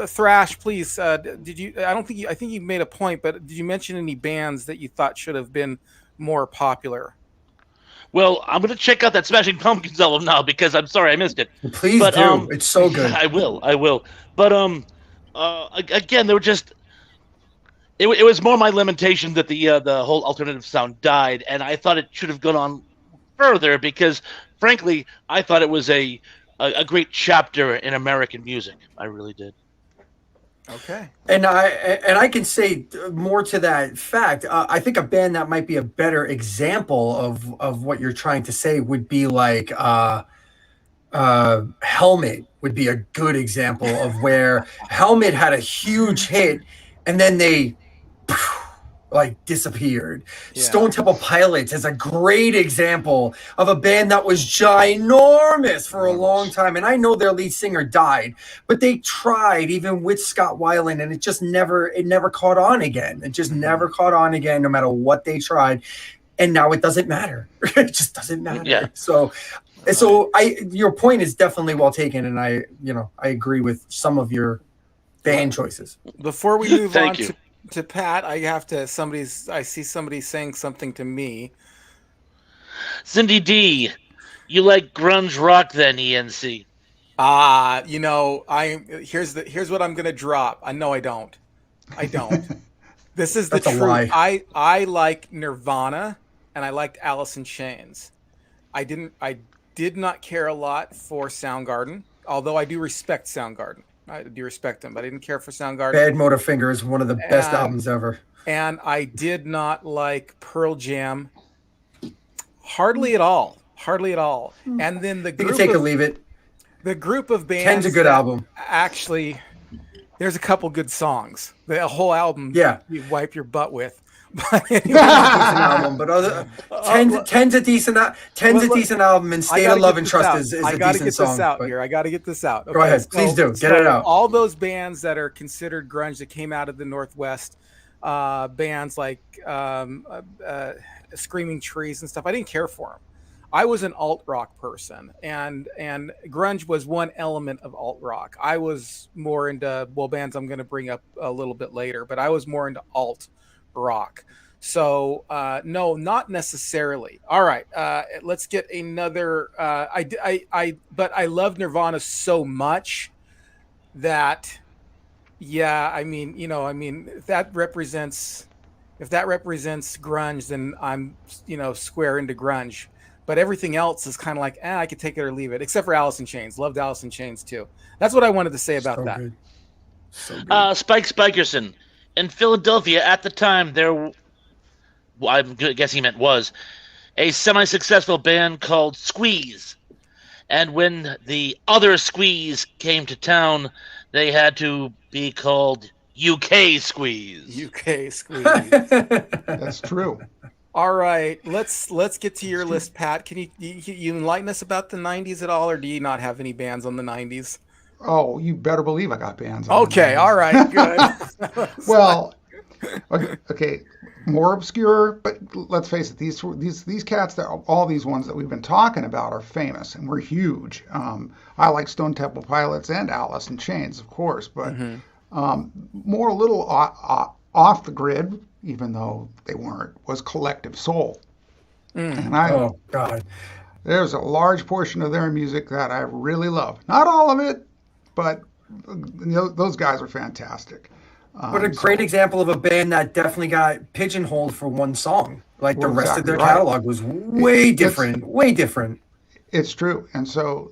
thrash, please, did you, I think you made a point, but did you mention any bands that you thought should have been more popular? Well, I'm going to check out that Smashing Pumpkins album now, because I'm sorry I missed it. Please do. It's so good. I will. But again, they were just. It was more my lamentation that the whole alternative sound died, and I thought it should have gone on further, because, frankly, I thought it was a great chapter in American music. I really did. Okay. And I can say more to that fact. I think a band that might be a better example of what you're trying to say would be like Helmet would be a good example of where Helmet had a huge hit and then they like disappeared. Yeah. Stone Temple Pilots is a great example of a band that was ginormous for a long time. And I know their lead singer died, but they tried even with Scott Weiland, and it never caught on again. It just never caught on again, no matter what they tried. And now it doesn't matter. It just doesn't matter. Yeah. So your point is definitely well taken. And I agree with some of your band choices. Before we move on to Pat, I see somebody saying something to me. Cindy D, you like grunge rock then, ENC? Here's what I'm gonna drop. No, I don't. This is the truth. Lie. I like Nirvana and I liked Alice in Chains. I did not care a lot for Soundgarden, although I do respect Soundgarden. I do respect them, but I didn't care for Soundgarden. Bad Motorfinger is one of the best albums ever. And I did not like Pearl Jam hardly at all. And then the group, you can take or leave it. The group of bands. Ken's a good album. Actually, there's a couple good songs. The whole album, you wipe your butt with. But anyway, decent album, but Ten's a decent album, and State of Love and Trust is a decent song. I got to get this out here. I got to get this out. Okay, go ahead, please do. Get it out. All those bands that are considered grunge that came out of the Northwest, bands like Screaming Trees and stuff, I didn't care for them. I was an alt rock person, and grunge was one element of alt rock. I was more into bands I'm going to bring up a little bit later, but I was more into alt rock. So no, not necessarily. All right, let's get another. But I love Nirvana so much that, yeah, I mean, if that represents grunge, then I'm, square into grunge. But everything else is kind of like, I could take it or leave it, except for Alice in Chains. Loved Alice in Chains too. That's what I wanted to say about that. Good. So good. Spike Spikerson. In Philadelphia at the time, I guess he meant was, a semi-successful band called Squeeze. And when the other Squeeze came to town, they had to be called UK Squeeze. UK Squeeze. That's true. All right, let's get to your list, Pat. Can you enlighten us about the 90s at all, or do you not have any bands on the 90s? Oh, you better believe I got bands on Okay, the 90s. all right, good. Well, okay, more obscure, but let's face it, these cats, all these ones that we've been talking about are famous and were huge. I like Stone Temple Pilots and Alice in Chains, of course, but more a little off the grid, even though they weren't, was Collective Soul. And Oh God. there's a large portion of their music that I really love. Not all of it, but those guys are fantastic. What a great example of a band that definitely got pigeonholed for one song. Like the Well, rest of exactly their right. catalog was way different. Way different. It's true. And so,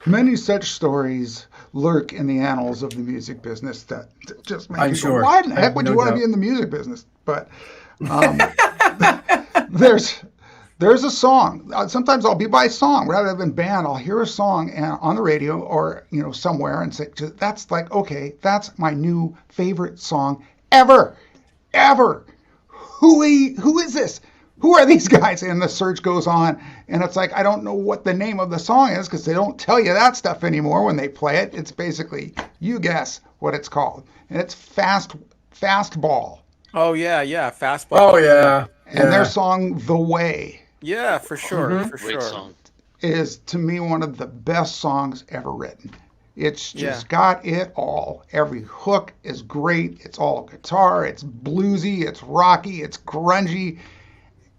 many such stories lurk in the annals of the music business that just make I'm you sure. go, why in the I heck have would no you want to doubt. be in the music business? But there's a song. Sometimes I'll be by song rather than band. I'll hear a song on the radio or, somewhere and say, that's like, okay, that's my new favorite song ever. Who is this? Who are these guys? And the search goes on, and it's like, I don't know what the name of the song is because they don't tell you that stuff anymore when they play it. It's basically, you guess what it's called. And it's Fastball. Oh yeah, Fastball. Oh yeah. And their song, The Way, Yeah, for sure, for Great sure. song. is to me one of the best songs ever written. It's just Yeah. got it all. Every hook is great. It's all guitar. It's bluesy. It's rocky. It's grungy.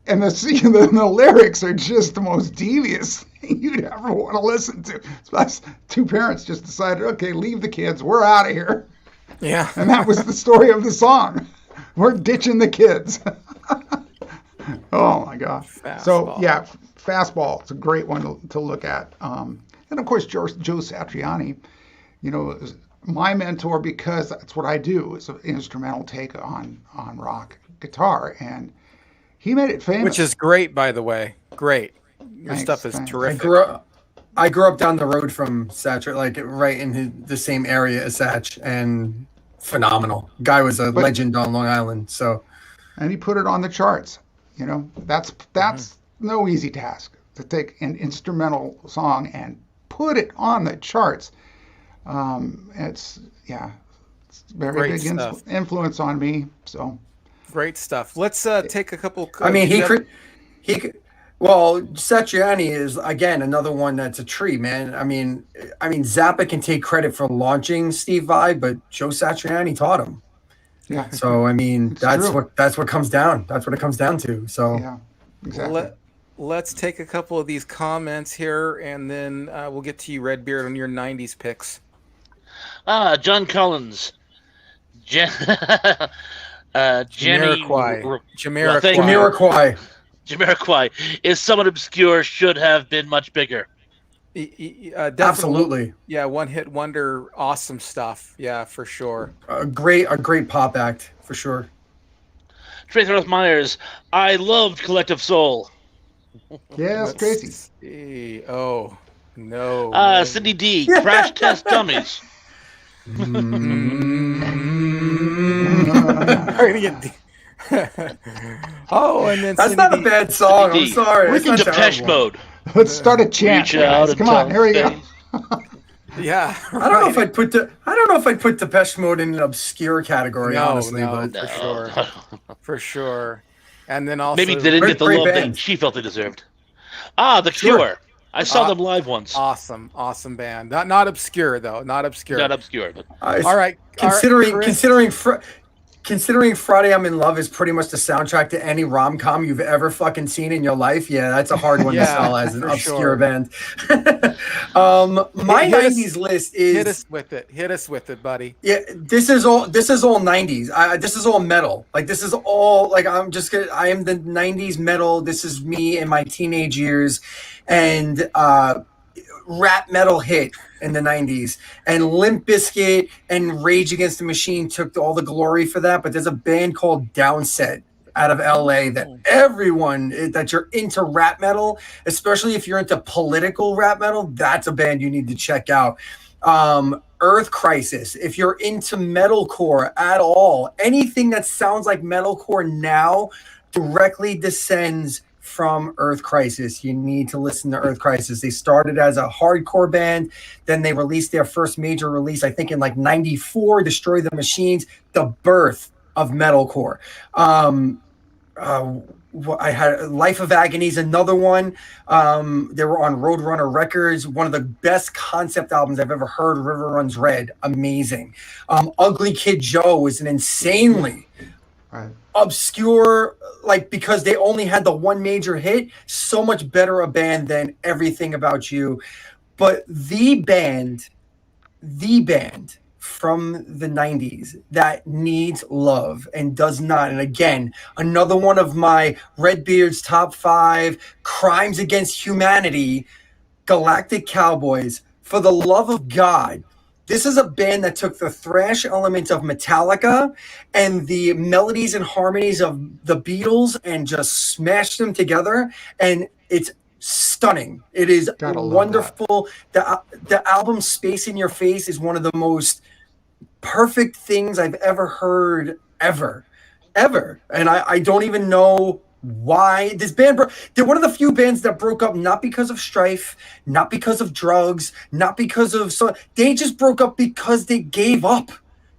And the lyrics are just the most devious thing you'd ever want to listen to. So that's two parents just decided, okay, leave the kids. We're out of here. Yeah. And that was the story of the song. We're ditching the kids. Oh my gosh. So Fastball. yeah, Fastball. It's a great one to look at. And of course, Joe Satriani, is my mentor because that's what I do. Is an instrumental take on rock guitar, and he made it famous. Which is great, by the way. Great. Your Thanks, stuff is thanks. terrific. I grew up down the road from Satch, like right in the same area as Satch, and phenomenal. Guy was a legend on Long Island. So, and he put it on the charts. That's no easy task to take an instrumental song and put it on the charts. It's very Great big stuff. influence on me. So Great stuff. Let's take a couple. I mean, well, Satriani is again another one that's a tree, man. I mean, Zappa can take credit for launching Steve Vai, but Joe Satriani taught him. yeah, So I mean, that's true. what comes down. That's what it comes down to. So yeah, exactly. Let's take a couple of these comments here, and then we'll get to you, Redbeard, on your '90s picks. John Collins. Jenny. Jamiroquai. Thank you. Jamiroquai. Jamiroquai is somewhat obscure, should have been much bigger. Definitely, Absolutely, yeah, one hit wonder, awesome stuff. Yeah, for sure. a great pop act for sure. Tracy Roth Myers, I loved Collective Soul. Yes, Let's Tracy. see. Oh no. Cindy D, Crash Test Dummies. Oh, and then That's Cindy not a D. bad song. I'm sorry. It's not Depeche terrible. Mode. Let's start a chant. Reach out guys. and Come on, tell here we go. face. Yeah. I don't know if I'd put Depeche Mode in an obscure category, honestly, but for sure. For sure. And then also Maybe they didn't get the Great love band. that she felt they deserved. The Cure. I saw them live once. Awesome band. Not obscure though. Not obscure. Not obscure, but all right. Considering Friday I'm in Love is pretty much the soundtrack to any rom-com you've ever fucking seen in your life, yeah, that's a hard one to sell as an obscure band. My 90s list is hit us with it, buddy. Yeah, this is all 90s. This is all metal. Like this is all like I am the 90s metal. This is me in my teenage years, and rap metal hit in the 90s, and Limp Bizkit and Rage Against the Machine took all the glory for that. But there's a band called Downset out of LA that everyone that you're into rap metal, especially if you're into political rap metal, that's a band you need to check out. Earth Crisis, if you're into metalcore at all, anything that sounds like metalcore now directly descends from Earth Crisis. You need to listen to Earth Crisis. They started as a hardcore band, then they released their first major release, I think in like 94, Destroy the Machines, the birth of metalcore. I had Life of Agony's another one. They were on Roadrunner Records, one of the best concept albums I've ever heard. River Runs Red, amazing. Ugly Kid Joe is an insanely obscure, like, because they only had the one major hit, so much better a band than Everything About You. But the band from the 90s that needs love and does not, and again, another one of my Redbeard's top 5 crimes against humanity, Galactic Cowboys. For the love of God, this is a band that took the thrash element of Metallica and the melodies and harmonies of the Beatles and just smashed them together, and it's stunning. It is wonderful. The album Space in Your Face is one of the most perfect things I've ever heard, ever. And I don't even know why this band they're one of the few bands that broke up not because of strife, not because of drugs, not because of they just broke up because they gave up.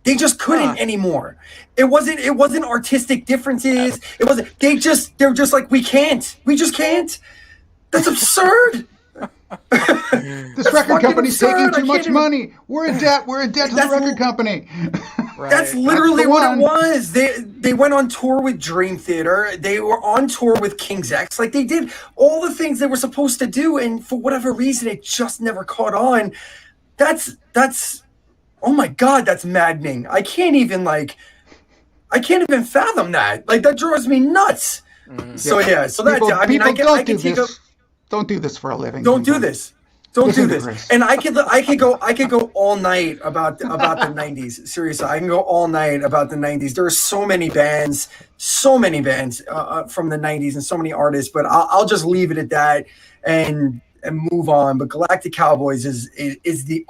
They just couldn't anymore. It wasn't artistic differences. It wasn't they're just like, we just can't. That's absurd. This record company's taking too much money. We're in debt to the record company. Right. That's literally what it was. They went on tour with Dream Theater. They were on tour with King's X. Like, they did all the things they were supposed to do, and for whatever reason, it just never caught on. That's oh my God, that's maddening. I can't even fathom that. Like, that drives me nuts. So don't do this for a living. Don't do this. And I could go all night about the 90s. Seriously, I can go all night about the 90s. There are so many bands from the 90s and so many artists, but I'll just leave it at that and move on. But Galactic Cowboys is the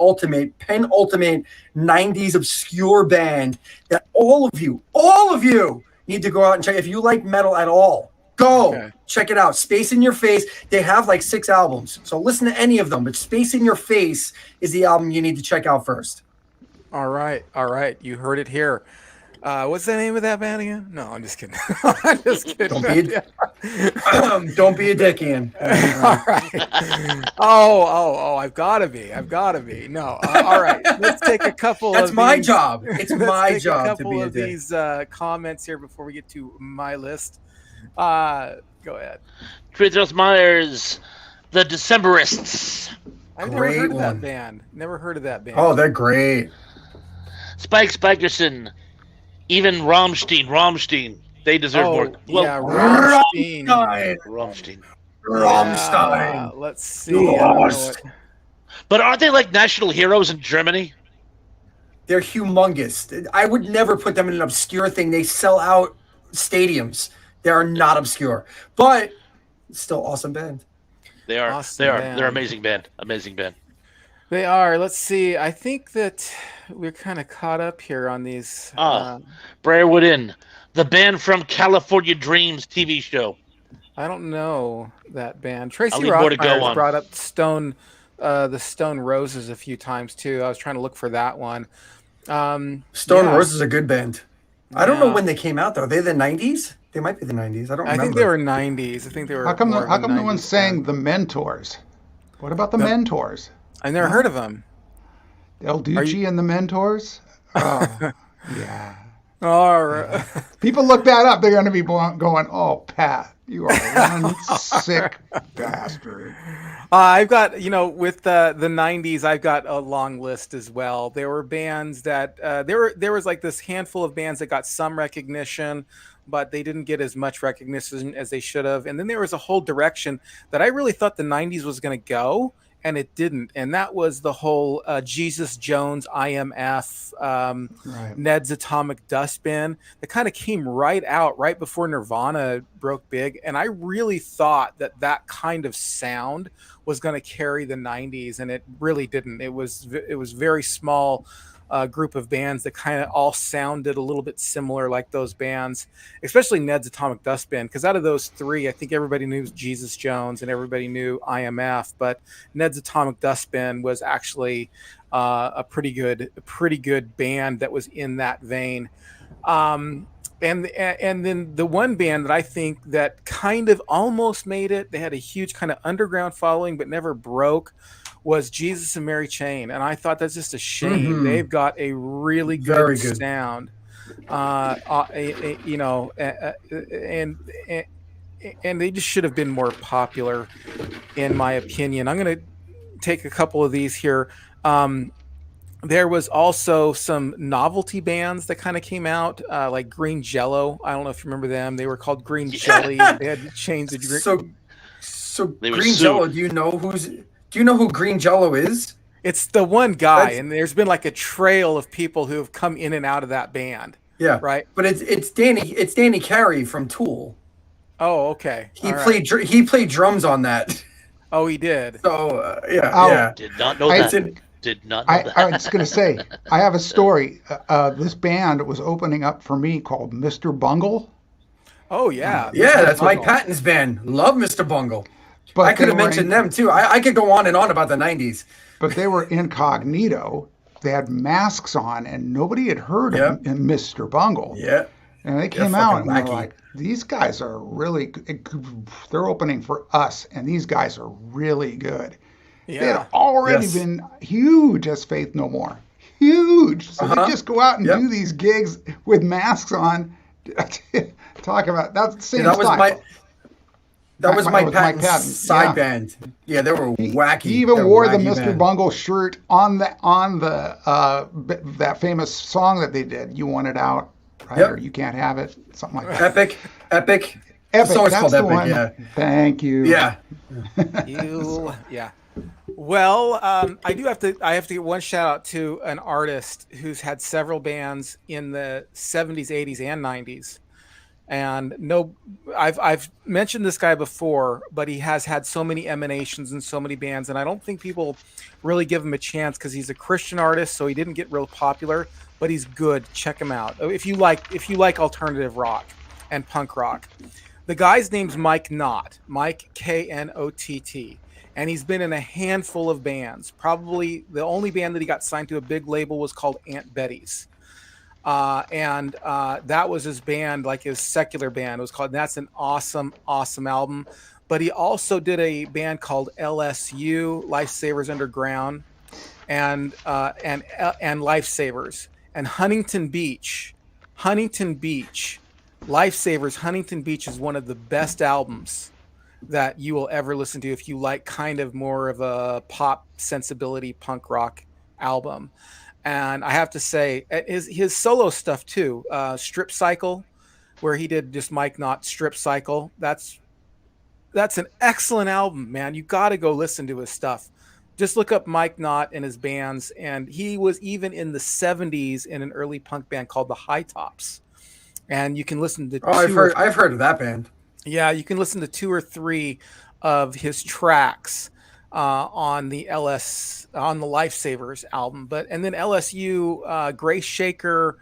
penultimate 90s obscure band that all of you need to go out and check. If you like metal at all, check it out. Space in Your Face. They have like 6 albums, so listen to any of them. But Space in Your Face is the album you need to check out first. All right. You heard it here. What's the name of that band again? No, I'm just kidding. Don't be a dick, Ian. All right. Oh, I've got to be. No. All right. Let's take a couple. That's my job. It's my job to be a dick. These comments here before we get to my list. Go ahead. Trados Myers, the Decemberists. I've never heard of that band. Never heard of that band. Oh, they're great. Spike Spikerson, even Rammstein. They deserve more. Well, yeah, Rammstein. Rammstein. Let's see. But aren't they like national heroes in Germany? They're humongous. I would never put them in an obscure thing. They sell out stadiums. They are not obscure, but it's still awesome band. They are. Awesome they are. band. They're amazing band. Amazing band. They are. Let's see. I think that we're kind of caught up here on these. Briarwood Inn, the band from California Dreams TV show. I don't know that band. Tracy Rothmeyer's brought up the Stone Roses a few times too. I was trying to look for that one. Stone Roses is a good band. I don't know when they came out though. Are they the 90s? They might be the 90s. I don't I remember. think they were 90s. I think they were. How come? more of How a come no one's 90s saying band. the Mentors? What about the No. Mentors? I never heard of them. El Duce and the Mentors? Oh, yeah. All right. People look that up. They're going to be going, "Oh, Pat, you are one sick bastard." I've got, with the 90s, I've got a long list as well. There were bands that there was like this handful of bands that got some recognition, but they didn't get as much recognition as they should have. And then there was a whole direction that I really thought the 90s was going to go, and it didn't. And that was the whole Jesus Jones, IMF, Right. Ned's Atomic Dustbin that kind of came right before Nirvana broke big. And I really thought that kind of sound was going to carry the 90s, and it really didn't. It was very small group of bands that kind of all sounded a little bit similar like those bands, especially Ned's Atomic Dustbin, because out of those three, I think everybody knew Jesus Jones and everybody knew IMF, but Ned's Atomic Dustbin was actually a pretty good band that was in that vein. And then the one band that I think that kind of almost made it, they had a huge kind of underground following but never broke, was Jesus and Mary Chain. And I thought that's just a shame. Mhm. They've got a really Very good good. sound. And they just should have been more popular, in my opinion. I'm going to take a couple of these here. There was also some novelty bands that kind of came out, like Green Jello. I don't know if you remember them. They were called Green Jelly. They had changed the drink. So They were Green sued. Jello. Do you know who Green Jello is? It's the one guy, That's- and there's been like a trail of people who have come in and out of that band. Yeah, Right. But it's Danny Carey from Tool. Oh, okay. He All right. played drums on that. Oh, he did. So Oh. yeah. Did not know I that. did- Did not know I that. was going to say, I have a story. This band was opening up for me called Mr. Bungle. Oh, yeah. Yeah, that's Mike Bungle. Patton's band. Love Mr. Bungle. But I could they have were mentioned them too. I could go on and on about the 90s. But they were incognito. They had masks on, and nobody had heard of Mr. Bungle. Yeah. And they They're came out and fucking were wacky. like, these guys are really, they're opening for us, and these guys are really good. They Yeah. had already Yes. been huge as Faith No More. Huge. So they just go out and Yep. do these gigs with masks on. Talk about that's the same That was style. Mike Mike Patton's Patton, side yeah. band. Yeah, they were wacky. He even They're wore the wacky Mr. band. Bungle shirt on the that famous song that they did. You Want It Out, right? Yep. Or You Can't Have It, something like that. Epic. Epic. The song's That's called the Epic. one. Yeah. Thank you. Yeah. Yeah. Well, I have to give one shout out to an artist who's had several bands in the 70s, 80s, and 90s. And I've mentioned this guy before, but he has had so many emanations and so many bands, and I don't think people really give him a chance because he's a Christian artist, so he didn't get real popular, but he's good. Check him out if you like alternative rock and punk rock. The guy's name's Mike Knott, Mike Knott, and he's been in a handful of bands. Probably the only band that he got signed to a big label was called Aunt Betty's. And that was his band, like his secular band. It was called. That's an awesome album. But he also did a band called LSU, Lifesavers Underground, and Lifesavers, and Huntington Beach, Lifesavers. Huntington Beach is one of the best albums that you will ever listen to if you like kind of more of a pop sensibility punk rock album. And I have to say, his solo stuff too, Strip Cycle, where he did just Mike Knott Strip Cycle. That's an excellent album, man. You got to go listen to his stuff. Just look up Mike Knott and his bands. And he was even in the 70s in an early punk band called the High Tops. And you can listen to I've heard of that band. Yeah, you can listen to 2 or 3 of his tracks on the Lifesavers album. And then LSU, Grace Shaker.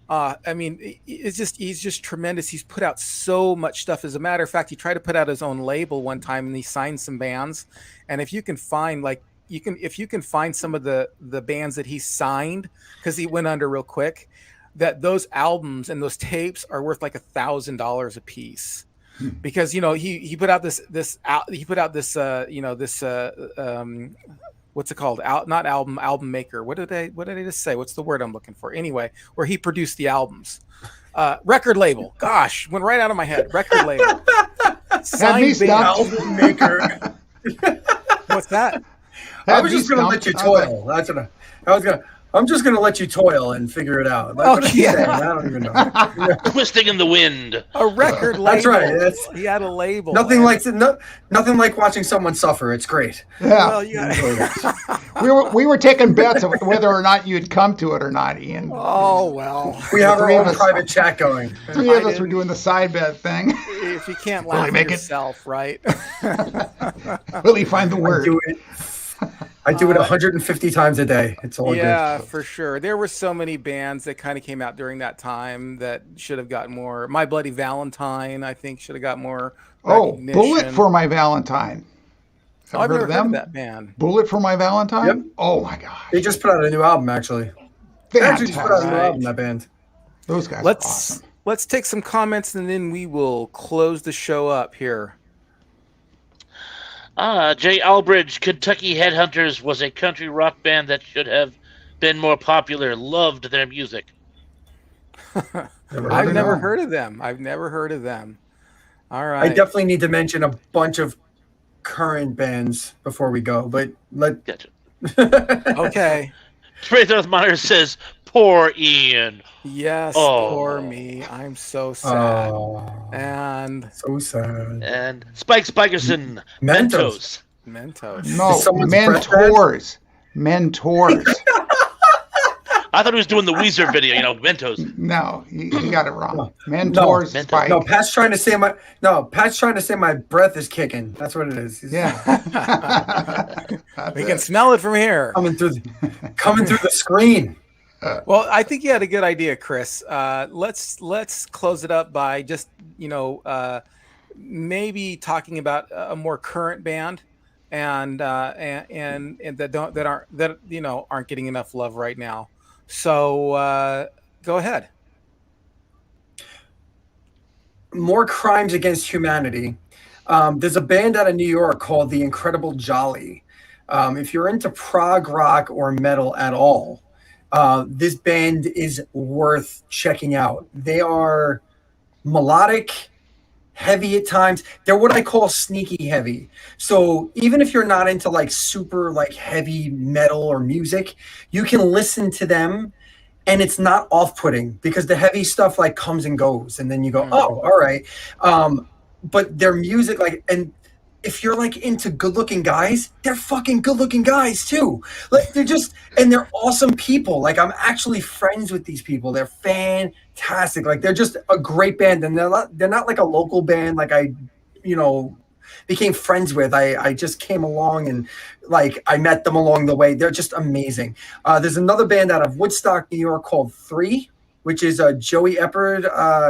I mean, he's just tremendous. He's put out so much stuff. As a matter of fact, he tried to put out his own label one time, and he signed some bands. And if you can find if you can find some of the bands that he signed, because he went under real quick. that those albums and those tapes are worth like $1,000 a piece. Because he put out this what's it called? Not album maker. What did I just say? What's the word I'm looking for? Anyway, where he produced the albums. Record label. Gosh, went right out of my head. Record label. Signed album maker. What's that? I was just going to let you toil. That's what I'm just going to let you toil and figure it out. Like, what saying? I don't even know. Twisting in the wind. A record label. That's right. He had a label. Nothing like watching someone suffer. It's great. Yeah. Well, we were taking bets of whether or not you'd come to it or not, Ian. Oh, well. We have our own private chat going. Three of us were doing the side bet thing. If you can't laugh at yourself, right? Will he find the word? I do it 150 times a day. It's all good. Yeah, for sure. There were so many bands that kind of came out during that time that should have got more. My Bloody Valentine, I think, should have got more recognition. Bullet for My Valentine. I've never heard of that band. Bullet for My Valentine? Yep. Oh, my gosh. They just put out a new album, actually. They actually just put out a new album, that band. Those guys are awesome. Let's take some comments, and then we will close the show up here. Jay Albridge, Kentucky Headhunters was a country rock band that should have been more popular. Loved their music. I've never heard of them. All right. I definitely need to mention a bunch of current bands before we go, but Gotcha. Okay. Traithos Monitor says, poor Ian. Yes, poor me. I'm so sad. And so sad. And Spike Spikerson, Mentos. No, Mentors. I thought he was doing the Weezer video, Mentos. No, he got it wrong. Mentors. Spike. No, Pat's trying to say my breath is kicking. That's what it is. Yeah. We can smell it from here. Coming through the screen. Well, I think you had a good idea, Chris. Let's close it up by just maybe talking about a more current band and that aren't getting enough love right now. So go ahead. More crimes against humanity. There's a band out of New York called The Incredible Jolly. If you're into prog rock or metal at all, this band is worth checking out. They are melodic, heavy at times. They're what I call sneaky heavy. So even if you're not into like super like heavy metal or music, you can listen to them and it's not off-putting because the heavy stuff like comes and goes and then you go, oh, all right. But their music, like, and if you're like into good-looking guys, they're fucking good-looking guys too. Like they're awesome people. Like I'm actually friends with these people. They're fantastic. Like they're just a great band, and they're not like a local band. Like I became friends with. I just came along and like I met them along the way. They're just amazing. There's another band out of Woodstock, New York called 3. Which is Joey Eppard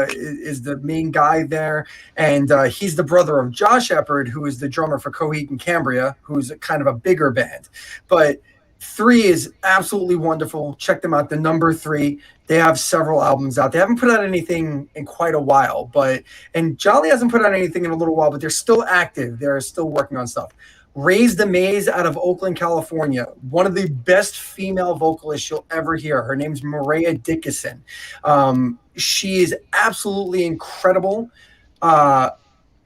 is the main guy there. And he's the brother of Josh Eppard, who is the drummer for Coheed and Cambria, who's kind of a bigger band. But 3 is absolutely wonderful. Check them out, the number 3. They have several albums out. They haven't put out anything in quite a while. And Jolly hasn't put out anything in a little while, but they're still active. They're still working on stuff. Raise the Maze out of Oakland, California. One of the best female vocalists you'll ever hear. Her name's Maria Dickinson. She is absolutely incredible.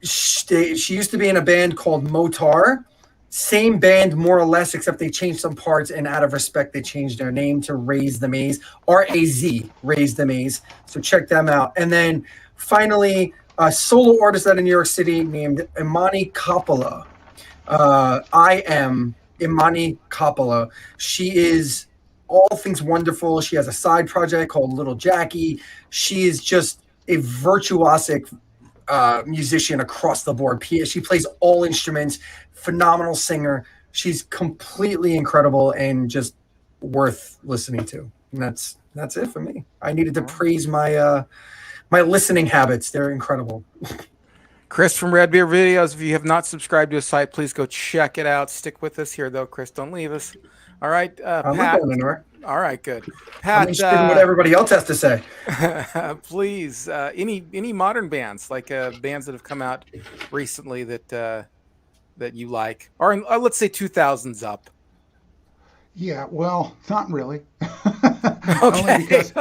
She used to be in a band called Motar. Same band, more or less, except they changed some parts, and out of respect, they changed their name to Raise the Maze. R-A-Z, Raise the Maze. So check them out. And then finally, a solo artist out of New York City named Imani Coppola. I am Imani Coppola. She is all things wonderful. She has a side project called Little Jackie. She is just a virtuosic musician across the board. She plays all instruments, phenomenal singer. She's completely incredible and just worth listening to. And that's it for me. I needed to praise my my listening habits. They're incredible. Chris from Red Beer Videos, if you have not subscribed to his site, please go check it out. Stick with us here, though, Chris. Don't leave us. All right, I'm Pat. not going anywhere. All right, good. I'm Pat, interested in what everybody else has to say. please, any modern bands like bands that have come out recently that you like, or let's say 2000s up. Yeah, well, not really. Only Okay. because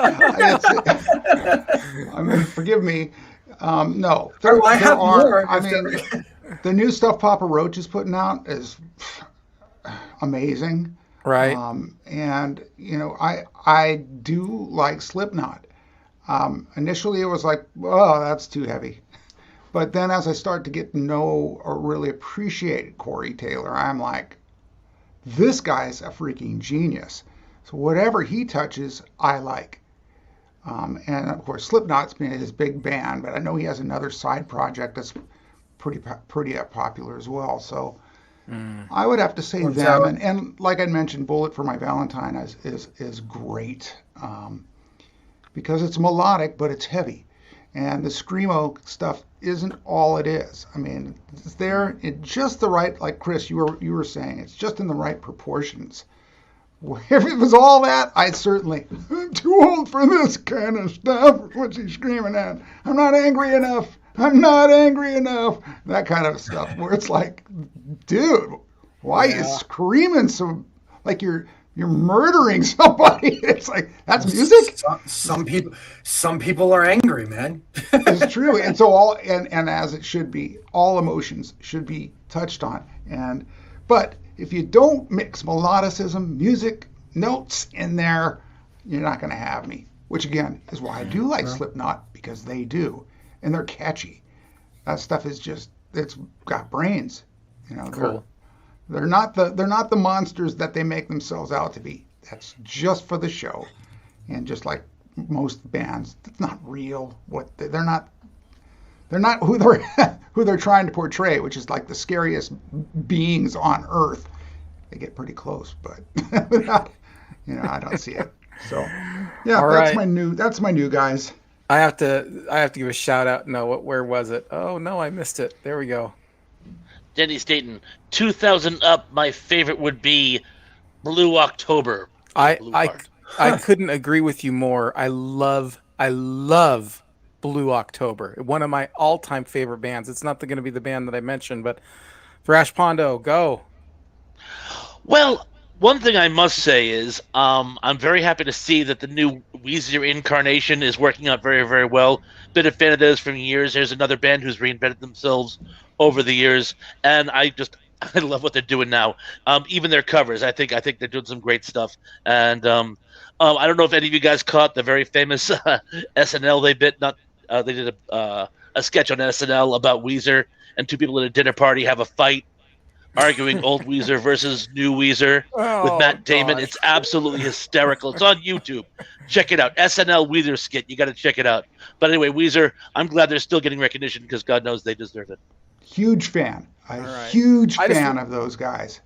I mean, forgive me. No, Well, I have more. I mean, the new stuff Papa Roach is putting out is amazing. Right. And you know, I do like Slipknot. Initially, it was like, oh, that's too heavy. But then, as I start to get to know or really appreciate Corey Taylor, I'm like, this guy's a freaking genius. So whatever he touches, I like. And of course, Slipknot's been his big band, but I know he has another side project that's pretty popular as well. So I would have to say them. And like I mentioned, Bullet for My Valentine is great because it's melodic, but it's heavy. And the screamo stuff isn't all it is. I mean, it's there in just the right, like Chris, you were saying, it's just in the right proportions. If it was all that, I'm too old for this kind of stuff. What's he screaming at? I'm not angry enough. I'm not angry enough. That kind of stuff where it's like, dude, why are you screaming so like you're murdering somebody? It's like, that's music. Some people are angry, man. It's true. And so and as it should be, all emotions should be touched on. But if you don't mix melodicism, music, notes in there, you're not going to have me. Which again is why I do like Slipknot, because they do, and they're catchy. That stuff is it's got brains. You know, cool. They're not the monsters that they make themselves out to be. That's just for the show, and just like most bands, it's not real. They're not who they're trying to portray, which is like the scariest beings on Earth. They get pretty close, but I don't see it. So yeah, that's my new guys. I have to give a shout out. No, where was it? Oh no, I missed it. There we go. Denny Staten, 2000 up. My favorite would be Blue October. I couldn't agree with you more. I love Blue October. One of my all-time favorite bands. It's not going to be the band that I mentioned, but Thrash Pondo, go. Well, one thing I must say is I'm very happy to see that the new Weezer incarnation is working out very, very well. Been a fan of theirs for years. There's another band who's reinvented themselves over the years, and I love what they're doing now. Even their covers, I think they're doing some great stuff. And I don't know if any of you guys caught the very famous SNL they did a sketch on SNL about Weezer, and two people at a dinner party have a fight, arguing old Weezer versus new Weezer with Matt Damon. Gosh. It's absolutely hysterical. It's on YouTube. Check it out. SNL Weezer skit. You got to check it out. But anyway, Weezer, I'm glad they're still getting recognition because God knows they deserve it. Huge fan. Huge fan of those guys.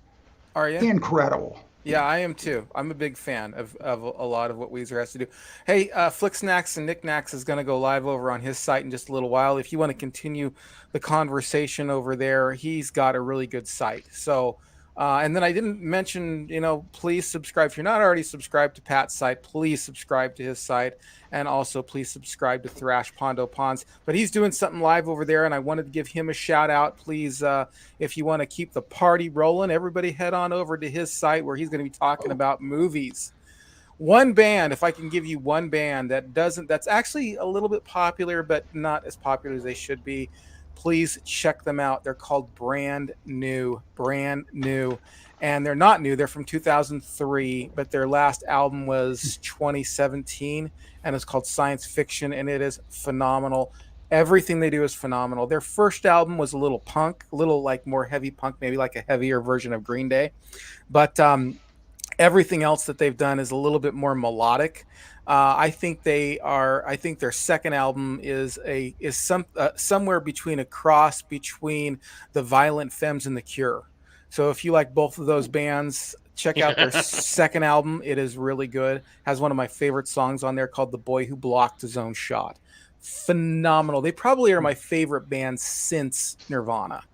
Are you? Incredible. Yeah, I am too. I'm a big fan of a lot of what Weezer has to do. Hey, Flick Snacks and Knickknacks is going to go live over on his site in just a little while. If you want to continue the conversation over there, he's got a really good site. So, and then I didn't mention, please subscribe. If you're not already subscribed to Pat's site, please subscribe to his site. And also, please subscribe to Thrash Pondo Ponds. But he's doing something live over there, and I wanted to give him a shout out. Please, if you want to keep the party rolling, everybody head on over to his site where he's going to be talking about movies. One band, if I can give you one band that's actually a little bit popular, but not as popular as they should be, please check them out. They're called Brand New. And they're not new. They're from 2003, but their last album was 2017, and it's called Science Fiction, and it is phenomenal. Everything they do is phenomenal. Their first album was a little punk, a little like more heavy punk, maybe like a heavier version of Green Day. But everything else that they've done is a little bit more melodic. I think their second album is somewhere between a cross between the Violent Femmes and The Cure. So if you like both of those bands, check out their second album. It is really good. Has one of my favorite songs on there called The Boy Who Blocked His Own Shot. Phenomenal. They probably are my favorite band since Nirvana.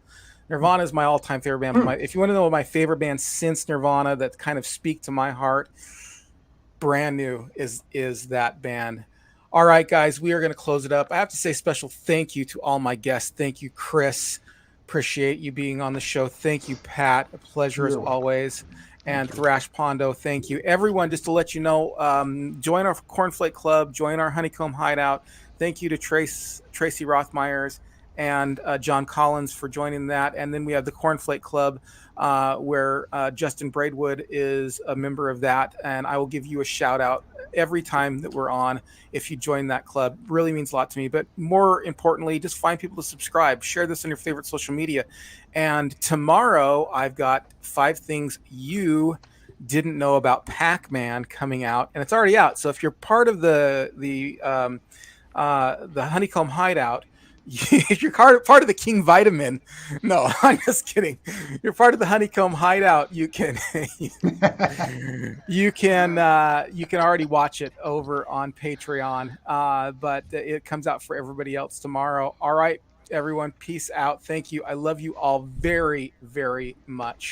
Nirvana is my all-time favorite band. But if you want to know my favorite band since Nirvana that kind of speak to my heart, brand new is that band. All right, guys, we are going to close it up. I have to say special thank you to all my guests. Thank you, Chris. Appreciate you being on the show. Thank you, Pat. A pleasure as always. And Thrash Pondo, thank you. Everyone, just to let you know, join our Cornflake Club, join our Honeycomb Hideout. Thank you to Tracy Rothmeyers and John Collins for joining that. And then we have the Cornflake Club, where Justin Braidwood is a member of that. And I will give you a shout out every time that we're on. If you join that club, really means a lot to me. But more importantly, just find people to subscribe, share this on your favorite social media. And tomorrow I've got 5 things you didn't know about Pac-Man coming out, and it's already out. So if you're part of the Honeycomb Hideout, if you're part of the King Vitamin, no, I'm just kidding. You're part of the Honeycomb Hideout. You can you can already watch it over on Patreon, but it comes out for everybody else tomorrow. All right, everyone, peace out. Thank you. I love you all very, very much.